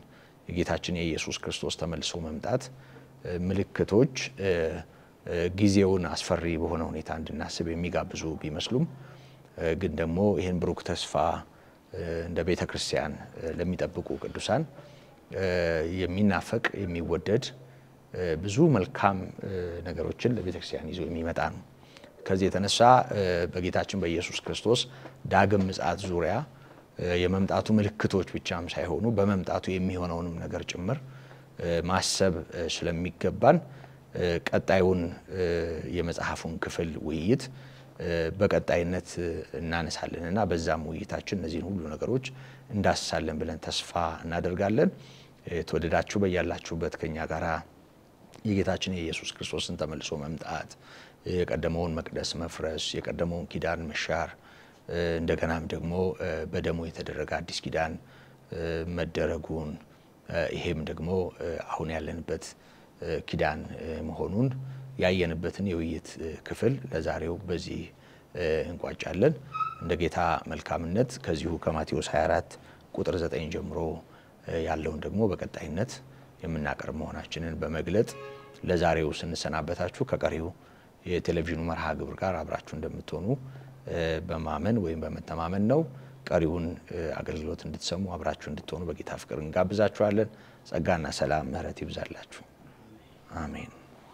የጌታችን የኢየሱስ ክርስቶስ ተመልሶ መምጣት ምልክቶች ጊዜውን አስፈሪ በሆነ ሁኔታ እንድናስብ የሚጋብዙ ቢመስሉም ግን ደግሞ ይሄን ብሩክ ተስፋ እንደ ቤተ ክርስቲያን ለሚጠብቁ ቅዱሳን የሚናፈቅ የሚወደድ ብዙ መልካም ነገሮችን ለቤተ ክርስቲያን ይዞ የሚመጣ ነው። ከዚህ የተነሳ በጌታችን በኢየሱስ ክርስቶስ ዳግም ምጽአት ዙሪያ የመምጣቱ ምልክቶች ብቻም ሳይሆኑ በመምጣቱ የሚሆነውንም ነገር ጭምር ማሰብ ስለሚገባን ቀጣዩን የመጽሐፉን ክፍል ውይይት በቀጣይነት እናነሳለንና በዛም ውይይታችን እነዚህን ሁሉ ነገሮች እንዳስሳለን ብለን ተስፋ እናደርጋለን። ተወደዳችሁ በያላችሁበት ከኛ ጋራ የጌታችን የኢየሱስ ክርስቶስን ተመልሶ መምጣት የቀደመውን መቅደስ መፍረስ የቀደመውን ኪዳን መሻር እንደገናም ደግሞ በደሙ የተደረገ አዲስ ኪዳን መደረጉን ይሄም ደግሞ አሁን ያለንበት ኪዳን መሆኑን ያየንበትን የውይይት ክፍል ለዛሬው በዚህ እንቋጫለን። እንደ ጌታ መልካምነት ከዚሁ ከማቴዎስ 24 ቁጥር 9 ጀምሮ ያለውን ደግሞ በቀጣይነት የምናቀርብ መሆናችንን በመግለጥ ለዛሬው ስንሰናበታችሁ ከቀሪው የቴሌቪዥኑ መርሃ ግብር ጋር አብራችሁ እንደምትሆኑ በማመን ወይም በመተማመን ነው። ቀሪውን አገልግሎት እንድትሰሙ አብራችሁ እንድትሆኑ በጌታ ፍቅር እንጋብዛችኋለን። ጸጋና ሰላም ምሕረት ይብዛላችሁ። አሜን።